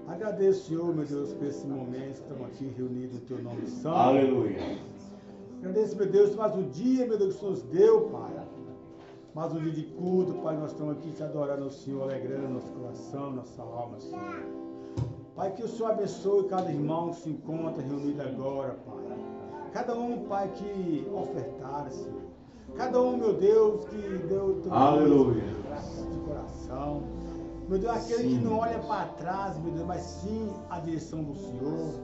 Agradeço, Senhor, meu Deus, por esse momento. Estamos aqui reunidos no Teu nome santo. Aleluia. Agradeço, meu Deus, mais um dia, meu Deus, que o Senhor nos deu, Pai. Mais um dia de culto, Pai. Nós estamos aqui te adorando o Senhor, alegrando nosso coração, nossa alma, Senhor. Pai, que o Senhor abençoe cada irmão que se encontra reunido agora, Pai. Cada um, Pai, que ofertar, Senhor. Cada um, meu Deus, que deu Aleluia. De coração. Meu Deus, aquele Sim. que não olha para trás, meu Deus, mas sim a direção do Senhor.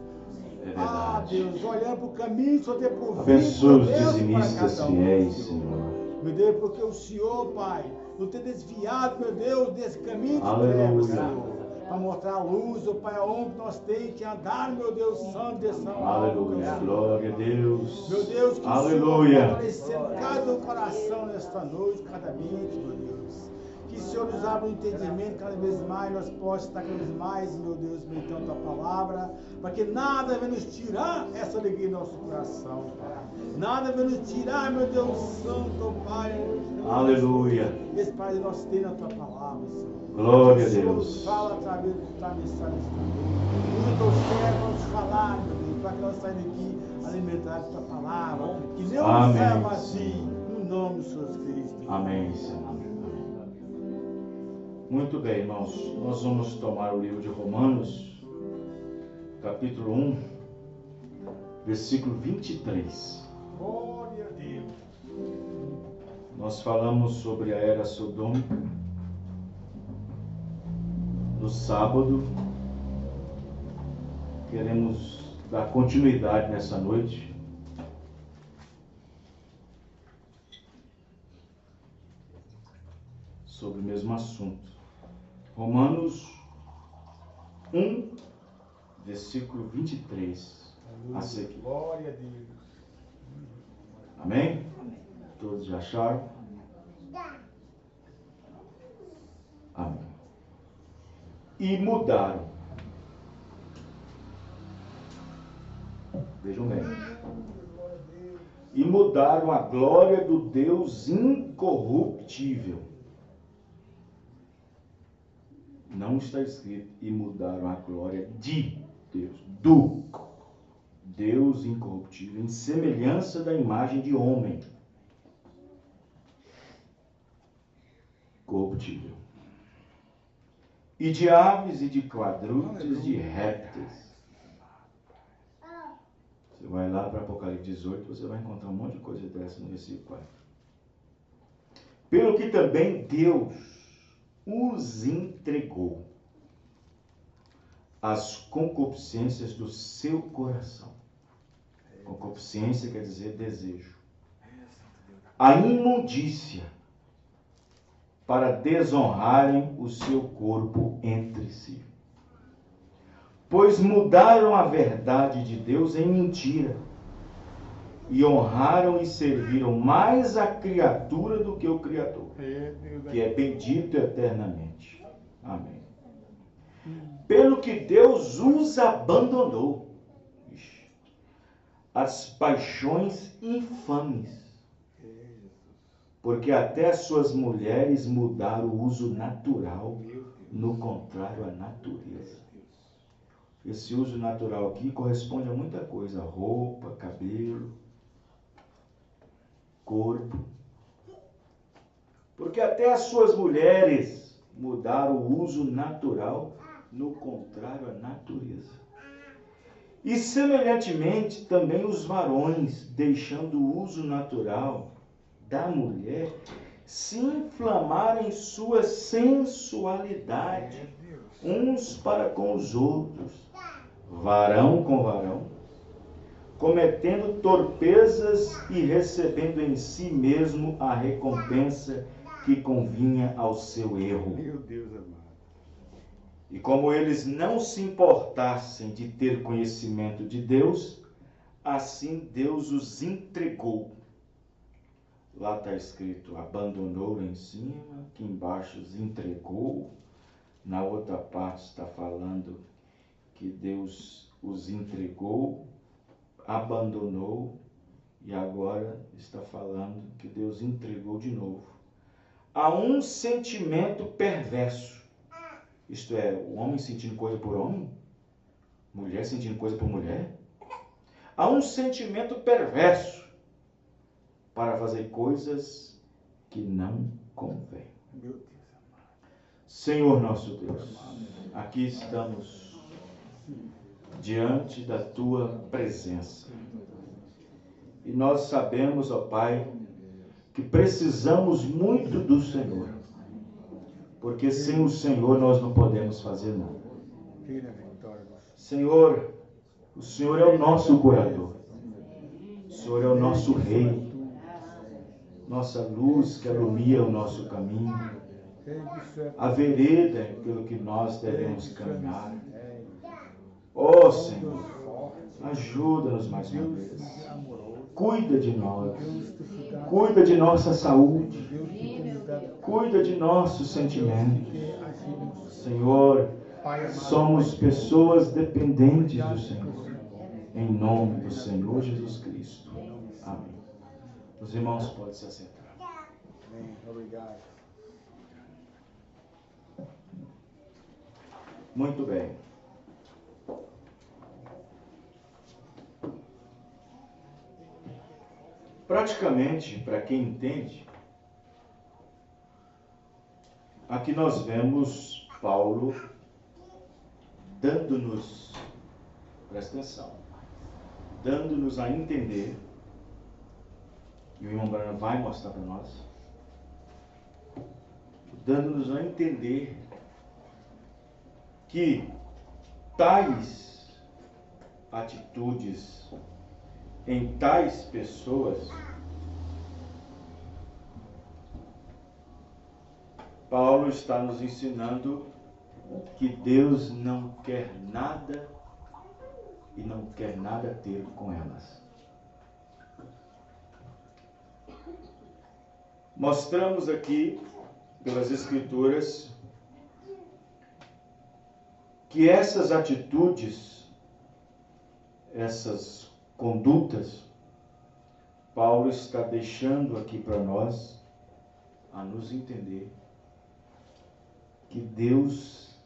É verdade. Deus, olhando para o caminho, o Senhor tem provido. Abençoa os Deus, dizimistas para cada fiéis, Senhor. Senhor. Meu Deus, porque o Senhor, Pai, não tem desviado, meu Deus, desse caminho de Aleluia. trevas, Senhor. Para mostrar a luz, oh Pai, aonde nós temos que andar, meu Deus Santo, dessa Aleluia. Glória a Deus. Meu Deus, que Aleluia. o Senhor fortalecendo cada coração nesta noite, cada mente, meu Deus. Que o Senhor nos abra o entendimento cada vez mais, nós possamos estar cada vez mais, meu Deus, meditando a tua palavra, para que nada venha nos tirar essa alegria do nosso coração, Pai. Nada venha nos tirar, meu Deus Santo, Pai. Aleluia. Esse Pai, nós temos a tua palavra, Senhor. Glória a O Senhor Deus. nos fala através da tua mensagem nesta noite. Usa teu servo, vamos falar, meu Deus, para que nós saímos daqui alimentados da tua palavra. Que não Amém. saia vazio, no nome de Jesus Cristo. Amém, Senhor. Muito bem, irmãos. Nós vamos tomar o livro de Romanos, capítulo 1, versículo 23. Glória a Deus. Nós falamos sobre a era sodômica no sábado. Queremos dar continuidade nessa noite. Sobre o mesmo assunto. Romanos 1, versículo 23. A seguir. Glória a Deus. Amém? Todos já acharam? Amém. E mudaram. Vejam bem. E mudaram a glória do Deus incorruptível. Não está escrito e mudaram a glória de Deus, do Deus incorruptível, em semelhança da imagem de homem corruptível, e de aves e de quadrúpedes, de répteis. Você vai lá para Apocalipse 18, você vai encontrar um monte de coisa dessa no versículo 4. Pelo que também Deus os entregou às concupiscências do seu coração. Concupiscência quer dizer desejo. A imundícia, para desonrarem o seu corpo entre si. Pois mudaram a verdade de Deus em mentira, e honraram e serviram mais a criatura do que o Criador, que é bendito eternamente. Amém. Pelo que Deus os abandonou, as paixões infames, porque até as suas mulheres mudaram o uso natural, no contrário à natureza. Esse uso natural aqui corresponde a muita coisa: roupa, cabelo, corpo. Porque até as suas mulheres mudaram o uso natural, no contrário à natureza. E semelhantemente também os varões, deixando o uso natural da mulher, se inflamarem sua sensualidade uns para com os outros, varão com varão, cometendo torpezas e recebendo em si mesmo a recompensa que convinha ao seu erro. Meu Deus amado. E como eles não se importassem de ter conhecimento de Deus, assim Deus os entregou. Lá está escrito, abandonou lá em cima, aqui embaixo os entregou. Na outra parte está falando que Deus os entregou, abandonou, e agora está falando que Deus entregou de novo a um sentimento perverso, Isto é, o homem sentindo coisa por homem, mulher sentindo coisa por mulher. Há um sentimento perverso para fazer coisas que não convêm. Meu Deus. Senhor nosso Deus, aqui estamos diante da Tua presença. E nós sabemos, ó Pai, que precisamos muito do Senhor. Porque sem o Senhor nós não podemos fazer nada. Senhor, o Senhor é o nosso curador. O Senhor é o nosso Rei. Nossa luz que alumia o nosso caminho. A vereda pelo que nós devemos caminhar. Ó Senhor, ajuda-nos mais uma vez. Cuida de nós. Cuida de nossa saúde. Cuida de nossos sentimentos. Senhor, somos pessoas dependentes do Senhor. Em nome do Senhor Jesus Cristo. Amém. Os irmãos podem se assentar. Amém. Obrigado. Muito bem. Praticamente, para quem entende, aqui nós vemos Paulo dando-nos, presta atenção, dando-nos a entender, e o irmão Branham vai mostrar para nós, dando-nos a entender que tais atitudes em tais pessoas, Paulo está nos ensinando que Deus não quer nada e não quer nada ter com elas. Mostramos aqui, pelas Escrituras, que essas atitudes, essas condutas, Paulo está deixando aqui para nós a nos entender que Deus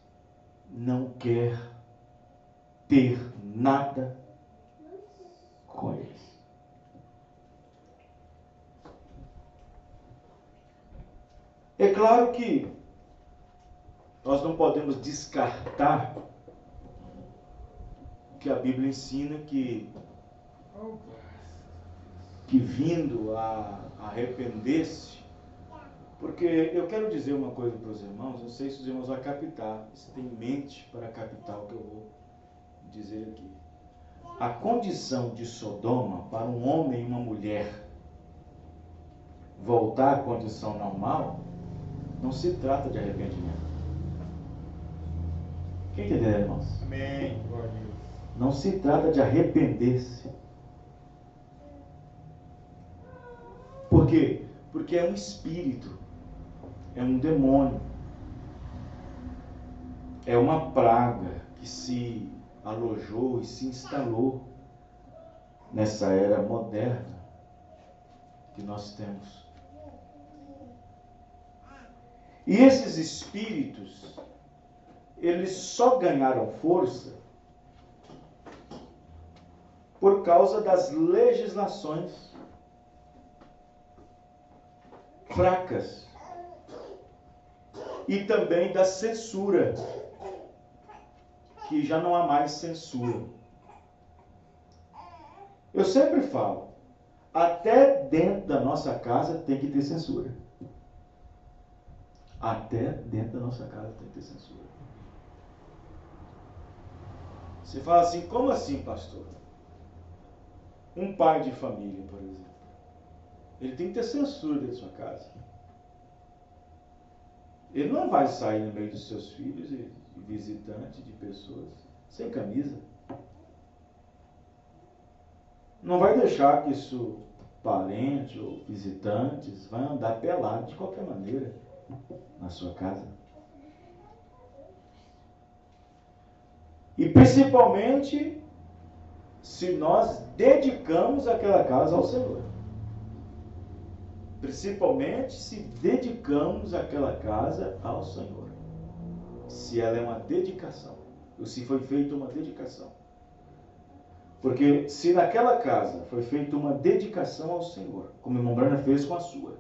não quer ter nada com eles. É claro que nós não podemos descartar que a Bíblia ensina que vindo a arrepender-se, porque eu quero dizer uma coisa para os irmãos, não sei se os irmãos vão captar, se tem mente para captar o que eu vou dizer aqui. A condição de Sodoma para um homem e uma mulher voltar à condição normal, não se trata de arrependimento. Quem está entendendo, irmãos? Amém. Glória a Deus. Não se trata de arrepender-se. Por quê? Porque é um espírito, é um demônio, é uma praga que se alojou e se instalou nessa era moderna que nós temos. E esses espíritos, eles só ganharam força por causa das legislações fracas e também da censura, que já não há mais censura. Eu sempre falo, até dentro da nossa casa tem que ter censura. Até dentro da nossa casa tem que ter censura. Você fala assim, como assim, pastor? Um pai de família, por exemplo, ele tem que ter censura dentro da sua casa. Ele não vai sair no meio dos seus filhos e visitantes, de pessoas, sem camisa. Não vai deixar que isso, parente ou visitantes, vai andar pelado de qualquer maneira na sua casa. E principalmente se nós dedicamos aquela casa ao Senhor. Principalmente se dedicamos aquela casa ao Senhor. se ela é uma dedicação, ou se foi feita uma dedicação. Porque se naquela casa foi feita uma dedicação ao Senhor, como o irmão Brana fez com a sua,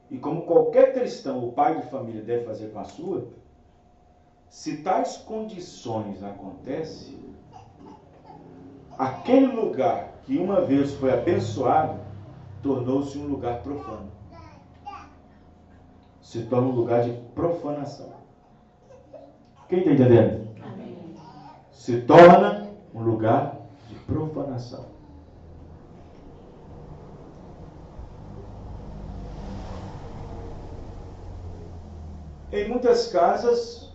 e como qualquer cristão, o pai de família deve fazer com a sua, se tais condições acontecem, aquele lugar que uma vez foi abençoado, tornou-se um lugar profano. Se torna um lugar de profanação. Quem está entendendo? Amém. Se torna um lugar de profanação. Em muitas casas,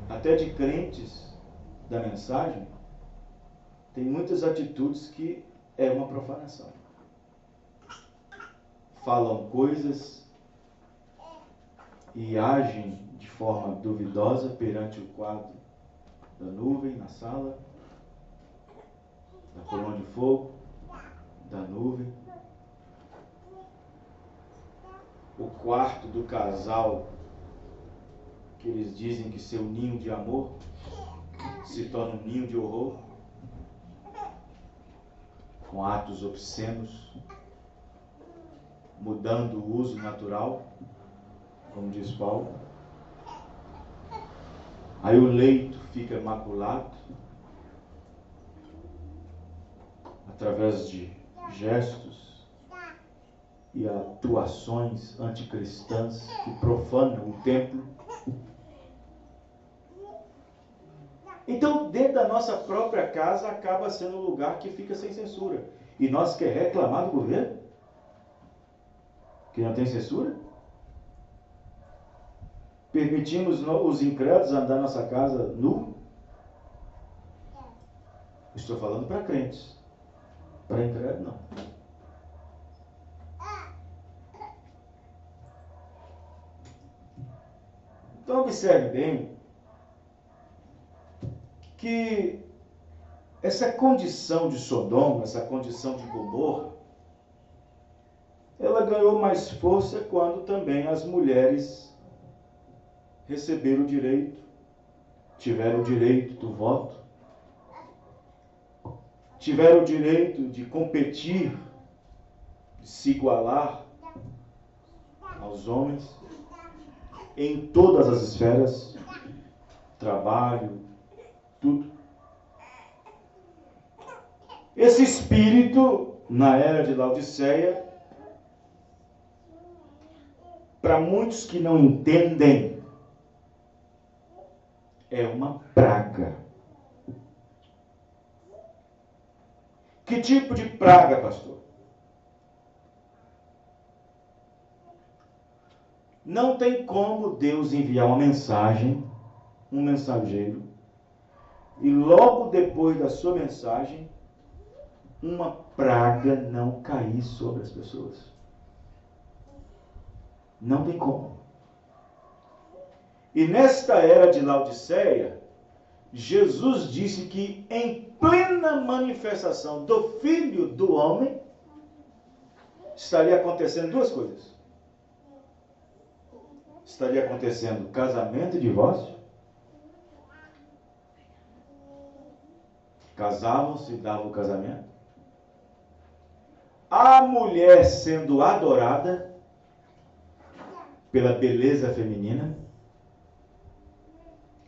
até de crentes da mensagem, tem muitas atitudes que é uma profanação. Falam coisas e agem de forma duvidosa perante o quadro da nuvem na sala, da coluna de fogo, da nuvem. O quarto do casal, que eles dizem que seu ninho de amor se torna um ninho de horror, com atos obscenos, mudando o uso natural, como diz Paulo. Aí o leito fica maculado, através de gestos e atuações anticristãs que profanam o templo. Então, dentro da nossa própria casa, acaba sendo um lugar que fica sem censura. E nós quer reclamar do governo? Que não tem censura? Permitimos os incrédulos andar na nossa casa nu? Estou falando para crentes. Para incrédulos, não. Então, observe bem que essa condição de Sodoma, essa condição de Gomorra, ela ganhou mais força quando também as mulheres receberam o direito, tiveram o direito do voto, tiveram o direito de competir, de se igualar aos homens em todas as esferas, trabalho, tudo. Esse espírito, na era de Laodiceia, para muitos que não entendem, é uma praga. Que tipo de praga, pastor? Não tem como Deus enviar uma mensagem, um mensageiro, e logo depois da sua mensagem, uma praga não cair sobre as pessoas. Não tem como. E nesta era de Laodiceia, Jesus disse que em plena manifestação do Filho do Homem, estaria acontecendo duas coisas. Estaria acontecendo casamento e divórcio. Casavam-se e davam o casamento. A mulher sendo adorada pela beleza feminina.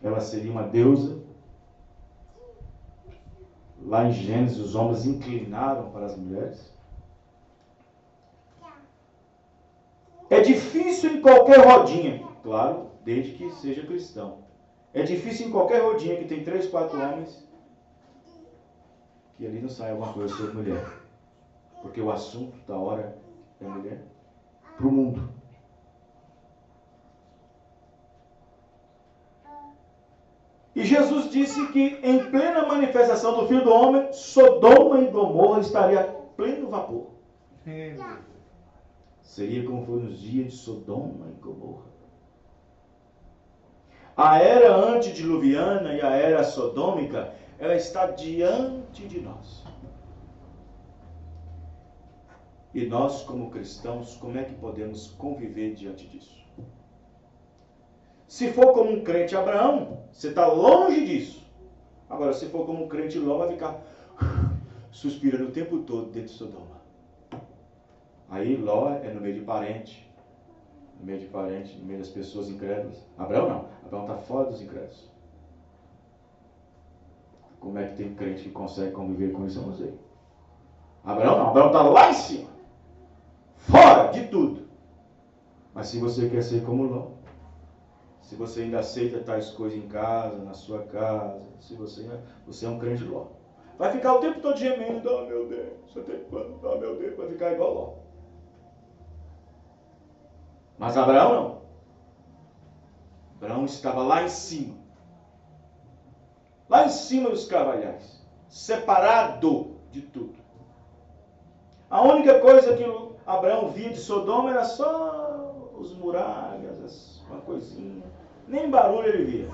Ela seria uma deusa. Lá em Gênesis, os homens inclinaram para as mulheres. É difícil em qualquer rodinha, claro, desde que seja cristão. É difícil em qualquer rodinha que tem 3, 4 homens, que ali não sai alguma coisa sobre mulher. Porque o assunto da hora é mulher para o mundo. E Jesus disse que em plena manifestação do Filho do Homem, Sodoma e Gomorra estaria a pleno vapor. Seria como foi nos dias de Sodoma e Gomorra. A era antediluviana e a era sodômica, ela está diante de nós. E nós, como cristãos, como é que podemos conviver diante disso? Se for como um crente Abraão, você está longe disso. Agora, se for como um crente Ló, vai ficar suspirando o tempo todo dentro de Sodoma. Aí Ló é no meio de parente. No meio de parente, no meio das pessoas incrédulas. Abraão não. Abraão está fora dos incrédulos. Como é que tem crente que consegue conviver com isso? Eu não sei. Abraão não. Abraão está lá em cima. Fora de tudo. Mas se você quer ser como Ló, se você ainda aceita tais coisas em casa, na sua casa, se você é um crente Ló. Vai ficar o tempo todo gemendo, oh meu Deus, oh meu Deus, vai ficar igual Ló. Mas Abraão não. Abraão estava lá em cima. Lá em cima dos carvalhais. Separado de tudo. A única coisa que Abraão via de Sodoma era só os muralhas, uma coisinha. Nem barulho ele via.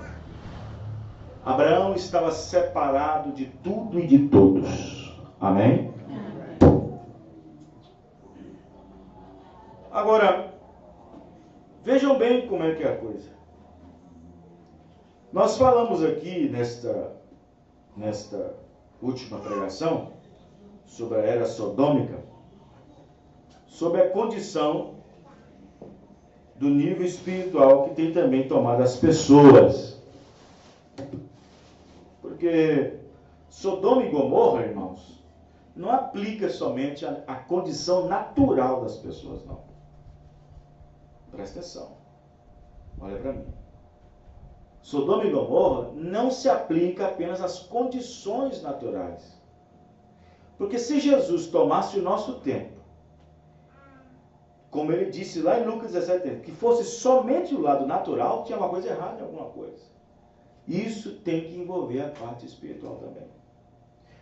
Abraão estava separado de tudo e de todos. Amém? Agora, vejam bem como é que é a coisa. Nós falamos aqui nesta última pregação sobre a era sodômica, sobre a condição do nível espiritual que tem também tomado as pessoas. Porque Sodoma e Gomorra, irmãos, não aplica somente a condição natural das pessoas, não. Presta atenção. Olha para mim. Sodoma e Gomorra não se aplica apenas às condições naturais. Porque se Jesus tomasse o nosso tempo, como ele disse lá em Lucas 17, que fosse somente o lado natural, tinha uma coisa errada em alguma coisa. Isso tem que envolver a parte espiritual também.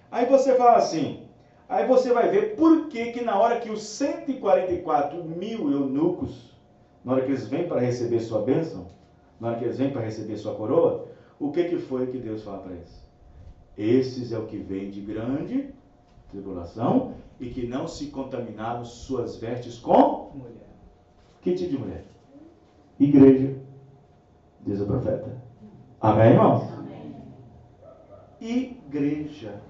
Aí você fala assim, aí você vai ver por que na hora que os 144 mil eunucos, na hora que eles vêm para receber sua bênção, na hora que eles vêm para receber sua coroa, o que foi que Deus fala para eles? Esses é o que vem de grande tribulação e que não se contaminaram suas vestes com mulher. Que tipo de mulher? Igreja, diz o profeta. Amém, irmãos? Amém. Igreja.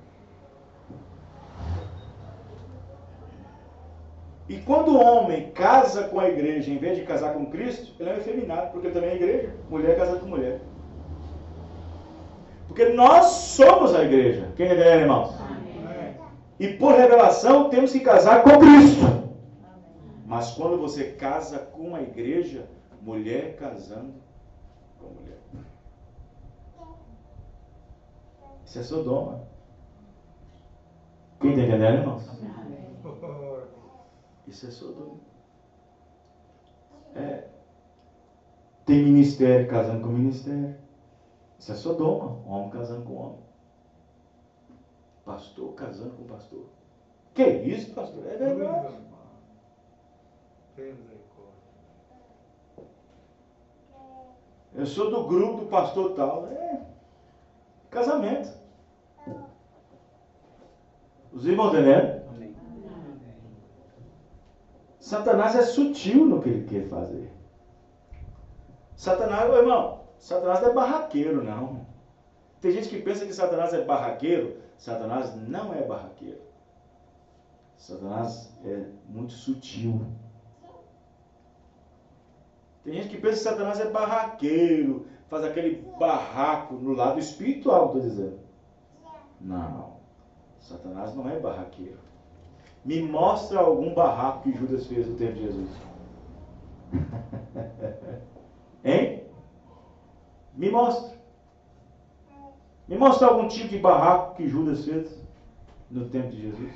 E quando o homem casa com a igreja, em vez de casar com Cristo, ele é efeminado, porque ele também é igreja. Mulher casada com mulher. Porque nós somos a igreja. Quem é igreja, irmãos? Amém. E por revelação temos que casar com Cristo. Amém. Mas quando você casa com a igreja, mulher casando com mulher. Isso é Sodoma. Quem está entendendo, irmãos? Amém. Isso é Sodoma. Tem ministério casando com ministério. Isso é Sodoma. Homem casando com homem. Pastor casando com pastor. Que isso, pastor? É verdade. Eu sou do grupo do pastor tal. Casamento. Os irmãos entendendo? Amém. Satanás é sutil no que ele quer fazer. Satanás, meu irmão, Satanás não é barraqueiro, não. Tem gente que pensa que Satanás é barraqueiro. Satanás não é barraqueiro. Satanás é muito sutil. Tem gente que pensa que Satanás é barraqueiro, faz aquele barraco no lado espiritual, estou dizendo. Não. Satanás não é barraqueiro. Me mostra algum barraco que Judas fez no tempo de Jesus. Hein? Me mostra. Me mostra algum tipo de barraco que Judas fez no tempo de Jesus.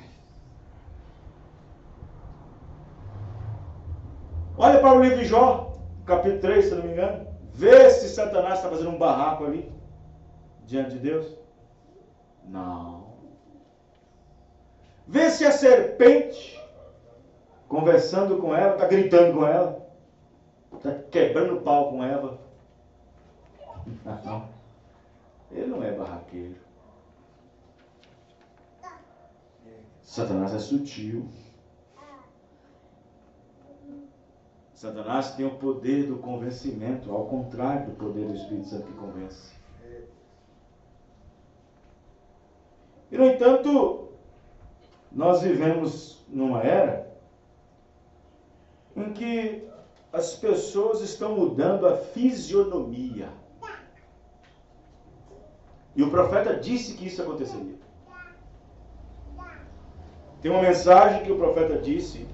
Olha para o livro de Jó, capítulo 3, se não me engano. Vê se Satanás está fazendo um barraco ali, diante de Deus. Não. Vê se a serpente, conversando com ela, está gritando com ela, está quebrando o pau com Eva. Não. Ele não é barraqueiro. Satanás é sutil. Satanás tem o poder do convencimento, ao contrário do poder do Espírito Santo que convence. E, no entanto, nós vivemos numa era em que as pessoas estão mudando a fisionomia. E o profeta disse que isso aconteceria. Tem uma mensagem que o profeta disse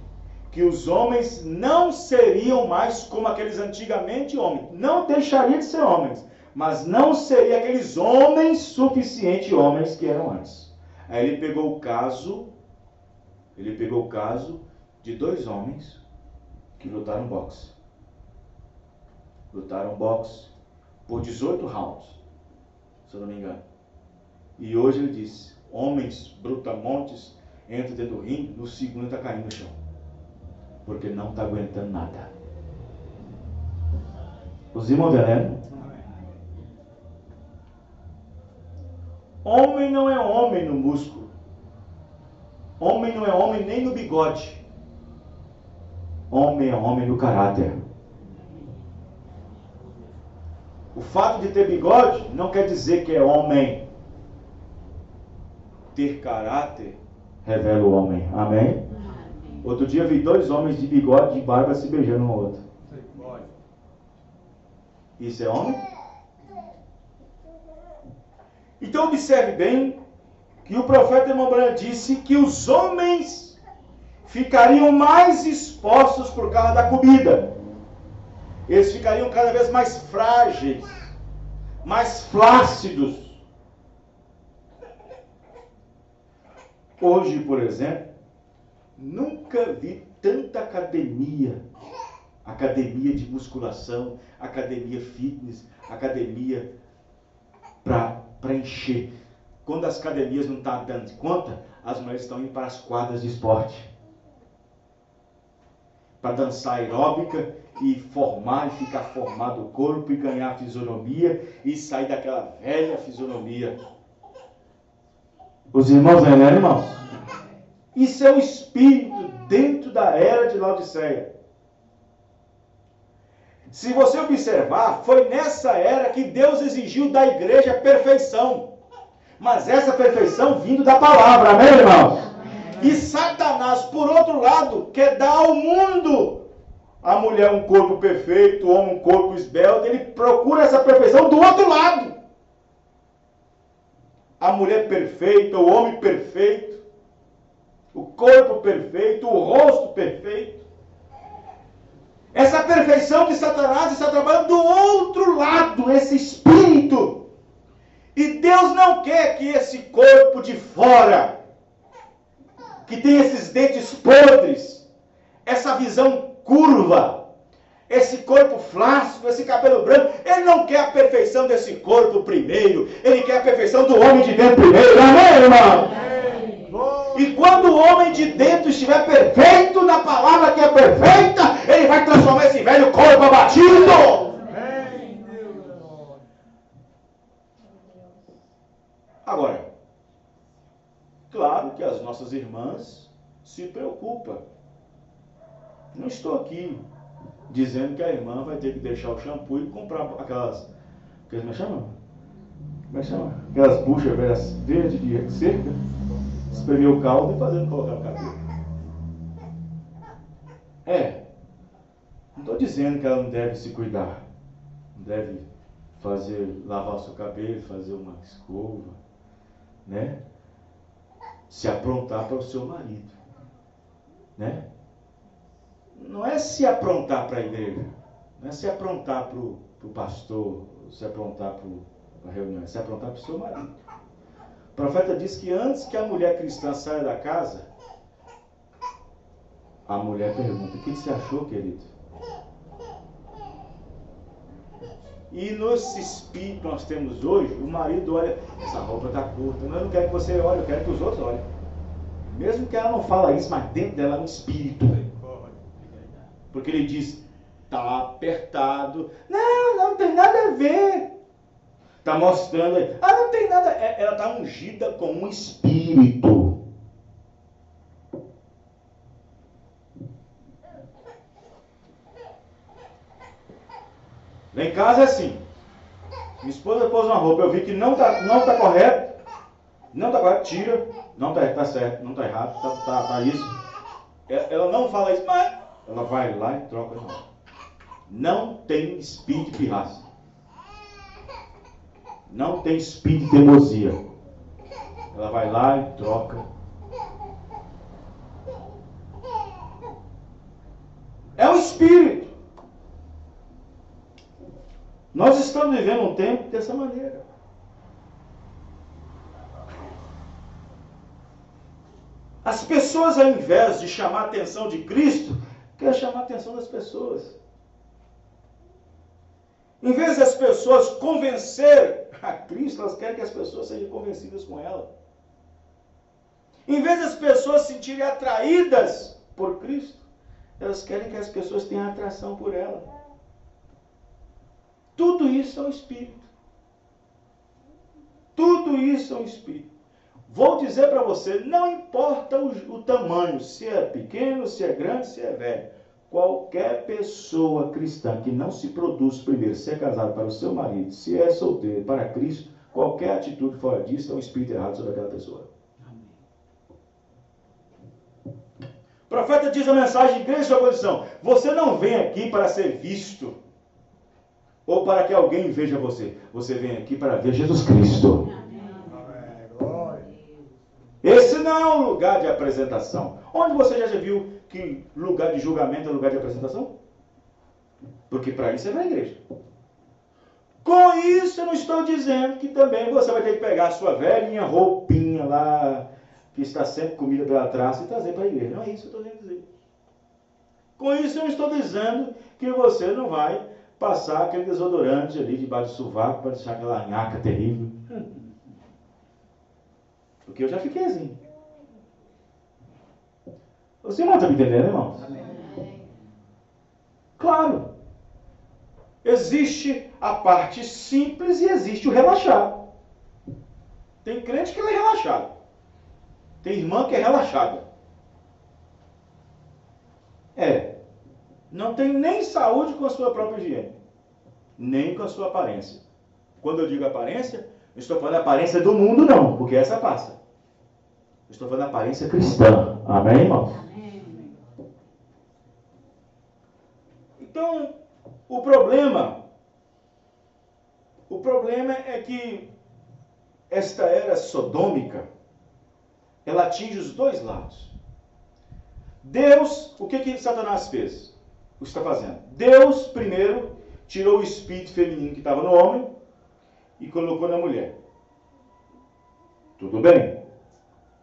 que os homens não seriam mais como aqueles antigamente homens. Não deixariam de ser homens, mas não seriam aqueles homens suficientes homens que eram antes. Aí ele pegou o caso de 2 homens que lutaram boxe. Lutaram boxe por 18 rounds, se eu não me engano. E hoje ele disse, homens brutamontes entram dentro do ringue, no segundo está caindo no chão. Porque não está aguentando nada. Os irmãos entendendo? Homem não é homem no músculo. Homem não é homem nem no bigode. Homem é homem no caráter. O fato de ter bigode não quer dizer que é homem. Ter caráter revela o homem. Amém? Outro dia vi 2 homens de bigode e de barba se beijando um ao outro. Isso é homem? Então observe bem que o profeta Emanuel disse que os homens ficariam mais expostos por causa da comida. Eles ficariam cada vez mais frágeis, mais flácidos. Hoje, por exemplo, nunca vi tanta academia de musculação, academia fitness, academia para encher. Quando as academias não estão dando conta, as mulheres estão indo para as quadras de esporte. Para dançar aeróbica e formar e ficar formado o corpo e ganhar fisionomia e sair daquela velha fisionomia. Os irmãos entenderam, irmãos? Isso é o espírito dentro da era de Laodiceia. Se você observar, foi nessa era que Deus exigiu da igreja perfeição. Mas essa perfeição vindo da palavra, amém, irmãos? E Satanás, por outro lado, quer dar ao mundo a mulher um corpo perfeito, o homem um corpo esbelto. Ele procura essa perfeição do outro lado. A mulher perfeita, o homem perfeito, o corpo perfeito, o rosto perfeito. Essa perfeição de Satanás está trabalhando do outro lado, esse espírito. E Deus não quer que esse corpo de fora, que tem esses dentes podres, essa visão curva, esse corpo flácido, esse cabelo branco, Ele não quer a perfeição desse corpo primeiro, Ele quer a perfeição do homem de dentro primeiro, amém, irmão? E quando o homem de dentro estiver perfeito na palavra que é perfeita, Ele vai transformar esse velho corpo abatido. Agora, claro que as nossas irmãs se preocupam. Não estou aqui dizendo que a irmã vai ter que deixar o shampoo e comprar aquelas... Como é que chama? Como é que chama? Aquelas buchas velhas verdes de cerca, espremer o caldo e fazendo colocar no cabelo. Não estou dizendo que ela não deve se cuidar. Não deve lavar o seu cabelo, fazer uma escova, né? Se aprontar para o seu marido, né? Não é se aprontar para a igreja, não é se aprontar para o pastor, se aprontar para a reunião, é se aprontar para o seu marido. O profeta diz que antes que a mulher cristã saia da casa, a mulher pergunta: o que você achou, querido? E nesse espírito que nós temos hoje, o marido olha, essa roupa está curta, eu não quero que você olhe, eu quero que os outros olhem. Mesmo que ela não fala isso, mas dentro dela é um espírito. Porque ele diz, está apertado. Não tem nada a ver. Está mostrando, não tem nada. Ela está ungida com um espírito. casa é assim. Minha esposa pôs uma roupa, eu vi que não tá correto. Não tá correto, tira. Não tá certo, não tá errado, tá isso. Ela não fala isso, mas ela vai lá e troca de roupa. Não tem espírito de pirraça. Não tem espírito de teimosia. Ela vai lá e troca. É o espírito. Nós estamos vivendo um tempo dessa maneira. As pessoas, ao invés de chamar a atenção de Cristo, querem chamar a atenção das pessoas. Em vez das pessoas convencer a Cristo, elas querem que as pessoas sejam convencidas com ela. Em vez das pessoas se sentirem atraídas por Cristo, elas querem que as pessoas tenham atração por ela. Tudo isso é um espírito. Tudo isso é um espírito. Vou dizer para você, não importa o tamanho, se é pequeno, se é grande, se é velho. Qualquer pessoa cristã que não se produz primeiro, se é casado para o seu marido, se é solteiro para Cristo, qualquer atitude fora disso é um espírito errado sobre aquela pessoa. O profeta diz a mensagem de grande sua posição: você não vem aqui para ser visto ou para que alguém veja você. Você vem aqui para ver Jesus Cristo. Esse não é um lugar de apresentação. Onde você já viu que lugar de julgamento é lugar de apresentação? Porque para isso é na igreja. Com isso eu não estou dizendo que também você vai ter que pegar a sua velhinha roupinha lá, que está sempre comida pela traça, e trazer para a igreja. Não é isso que eu estou querendo dizer. Com isso eu não estou dizendo que você não vai passar aquele desodorante ali debaixo do sovaco para deixar aquela nhaca terrível. Porque eu já fiquei assim. Você não está me entendendo, irmãos? Claro. Existe a parte simples e existe o relaxado. Tem crente que é relaxado. Tem irmã que é relaxada. Não tem nem saúde com a sua própria higiene. Nem com a sua aparência. Quando eu digo aparência, não estou falando da aparência do mundo, não. Porque essa passa. Estou falando da aparência cristã. Amém, irmãos? Amém. Então, o problema é que esta era sodômica, ela atinge os dois lados. Deus, o que Satanás fez? O que está fazendo? Deus, primeiro, tirou o espírito feminino que estava no homem e colocou na mulher. Tudo bem.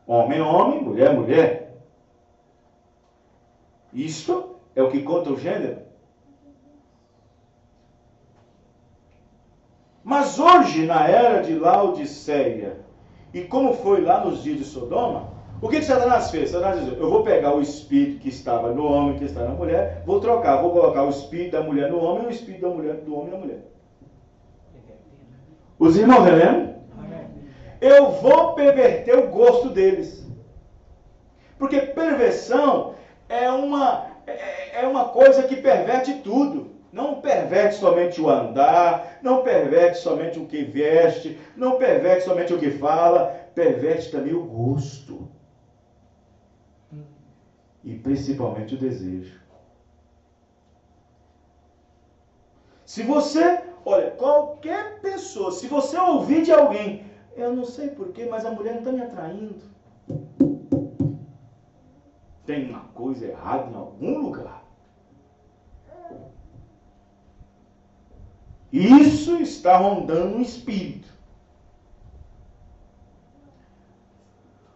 Homem, homem, mulher, mulher. Isto é o que conta o gênero. Mas hoje, na era de Laodiceia, e como foi lá nos dias de Sodoma, o que Satanás fez? Satanás disse: eu vou pegar o espírito que estava no homem, que está na mulher, vou trocar, vou colocar o espírito da mulher no homem e o espírito da mulher, do homem na mulher. Os irmãos relembram? Eu vou perverter o gosto deles. Porque perversão é uma coisa que perverte tudo. Não perverte somente o andar, não perverte somente o que veste, não perverte somente o que fala, perverte também o gosto. E principalmente o desejo. Se você, olha, qualquer pessoa, se você ouvir de alguém: eu não sei porquê, mas a mulher não está me atraindo. Tem uma coisa errada em algum lugar. Isso está rondando um espírito.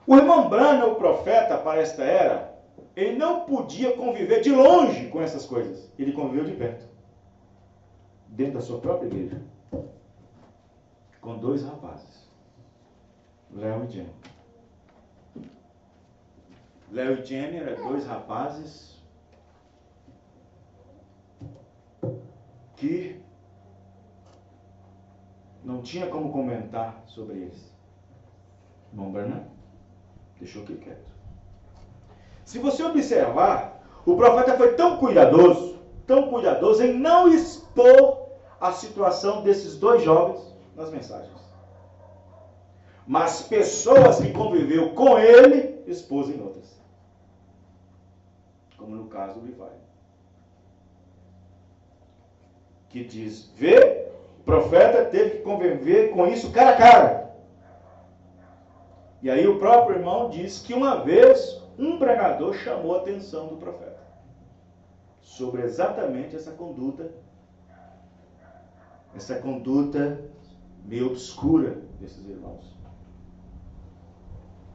O irmão Branham, o profeta para esta era, ele não podia conviver de longe com essas coisas. Ele conviveu de perto. Dentro da sua própria igreja. Com dois rapazes. Léo e Jenny. Léo e Jenny eram dois rapazes que não tinha como comentar sobre eles. Irmão Branham deixou aquilo quieto. Se você observar, o profeta foi tão cuidadoso em não expor a situação desses dois jovens nas mensagens. Mas pessoas que conviveu com ele expôs em outras. Como no caso do Levi. Que diz, vê, o profeta teve que conviver com isso cara a cara. E aí o próprio irmão diz que uma vez um pregador chamou a atenção do profeta sobre exatamente essa conduta meio obscura desses irmãos.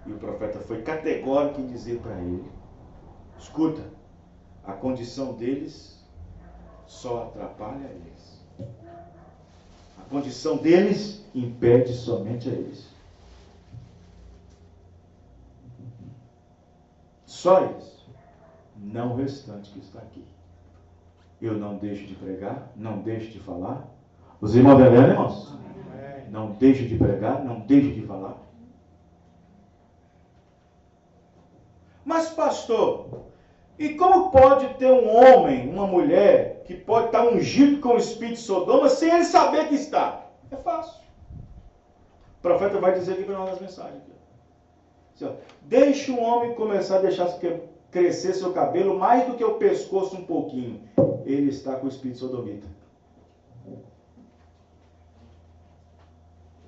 E o profeta foi categórico em dizer para ele, escuta, a condição deles só atrapalha eles. A condição deles impede somente a eles. Só eles. Não o restante que está aqui. Eu não deixo de pregar, não deixo de falar. Os irmãos estão vendo, irmãos? Amém. Não deixo de pregar, não deixo de falar. Mas pastor, e como pode ter um homem, uma mulher, que pode estar ungido com o espírito de Sodoma sem ele saber que está? É fácil. O profeta vai dizer aqui para nós nas mensagens. Deixe um homem começar a deixar crescer seu cabelo mais do que o pescoço um pouquinho. Ele está com o espírito sodomita.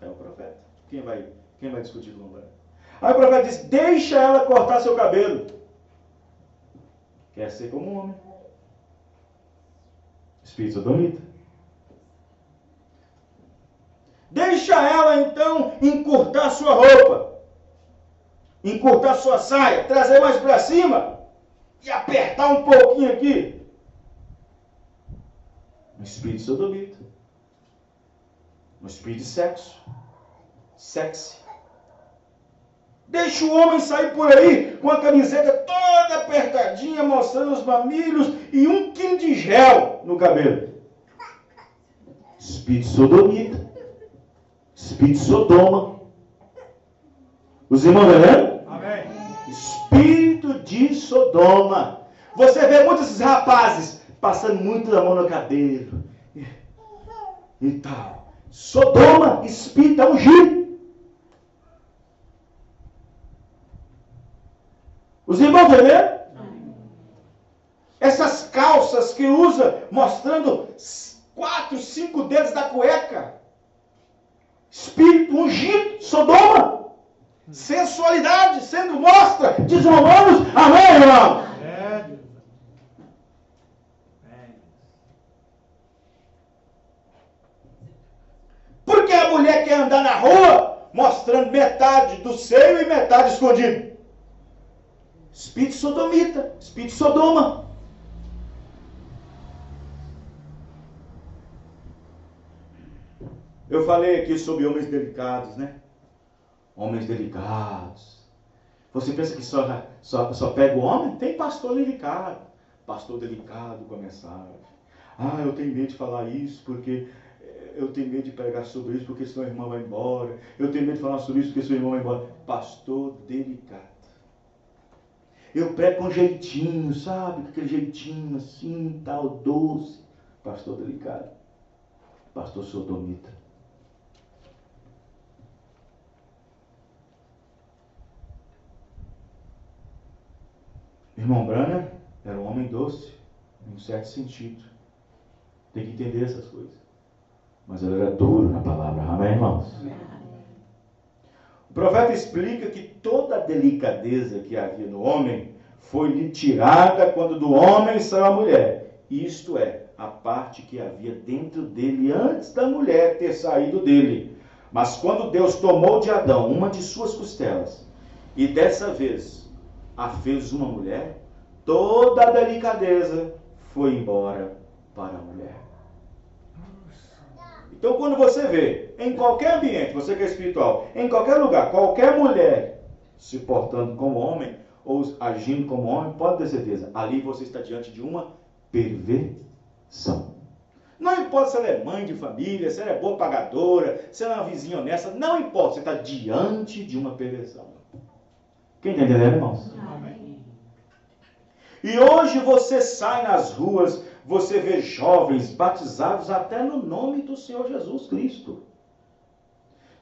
É o profeta. Quem vai discutir com o profeta? Aí o profeta diz, deixa ela cortar seu cabelo. Quer ser como um homem. Espírito sodomita. Deixa ela então encurtar sua roupa. Encurtar sua saia. Trazer mais para cima. E apertar um pouquinho aqui. Um espírito sodomita. Um espírito de sexo. Sexy. Deixa o homem sair por aí com a camiseta toda apertadinha, mostrando os mamilos e 1 quilo de gel no cabelo. Espírito sodomita. Espírito Sodoma. Os irmãos estão vendo? Amém. Espírito de Sodoma. Você vê muitos desses rapazes passando muito a mão no cabelo e tal. Sodoma, espírito ungido. Os irmãos estão vendo? Essas calças que usa mostrando 4, 5 dedos da cueca. Espírito ungido, Sodoma. Sensualidade sendo mostra. Diz Romanos, amém, irmão? É. Porque a mulher quer andar na rua mostrando metade do seio e metade escondido. Espírito sodomita, espírito Sodoma. Eu falei aqui sobre homens delicados, né? Homens delicados. Você pensa que só pega o homem? Tem pastor delicado. Pastor delicado com a mensagem. Ah, eu tenho medo de falar isso porque eu tenho medo de pregar sobre isso porque senão a irmã vai embora. Eu tenho medo de falar sobre isso porque senão a irmã vai embora. Pastor delicado. Eu prego com jeitinho, sabe? Com aquele jeitinho assim, tal, doce. Pastor delicado. Pastor sodomita. Irmão Branham era um homem doce, em um certo sentido. Tem que entender essas coisas. Mas ele era duro na palavra. Amém, irmãos? Amém. O profeta explica que toda a delicadeza que havia no homem foi lhe tirada quando do homem saiu a mulher. Isto é, a parte que havia dentro dele antes da mulher ter saído dele. Mas quando Deus tomou de Adão uma de suas costelas e dessa vez a fez uma mulher, toda a delicadeza foi embora para a mulher. Então quando você vê, em qualquer ambiente, você que é espiritual, em qualquer lugar, qualquer mulher se portando como homem, ou agindo como homem, pode ter certeza, ali você está diante de uma perversão. Não importa se ela é mãe de família, se ela é boa pagadora, se ela é uma vizinha honesta, não importa, você está diante de uma perversão. Quem está entendendo, irmãos? Amém. E hoje você sai nas ruas, você vê jovens batizados até no nome do Senhor Jesus Cristo,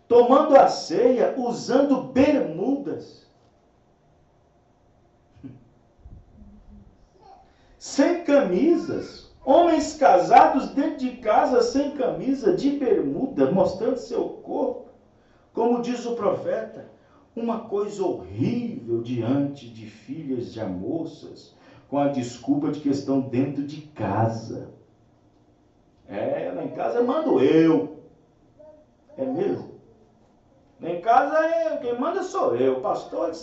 tomando a ceia usando bermudas, sem camisas, homens casados dentro de casa sem camisa, de bermuda, mostrando seu corpo, como diz o profeta, uma coisa horrível diante de filhas de moças, com a desculpa de que estão dentro de casa. Lá em casa mando eu. É mesmo? Lá em casa quem manda sou eu. Pastor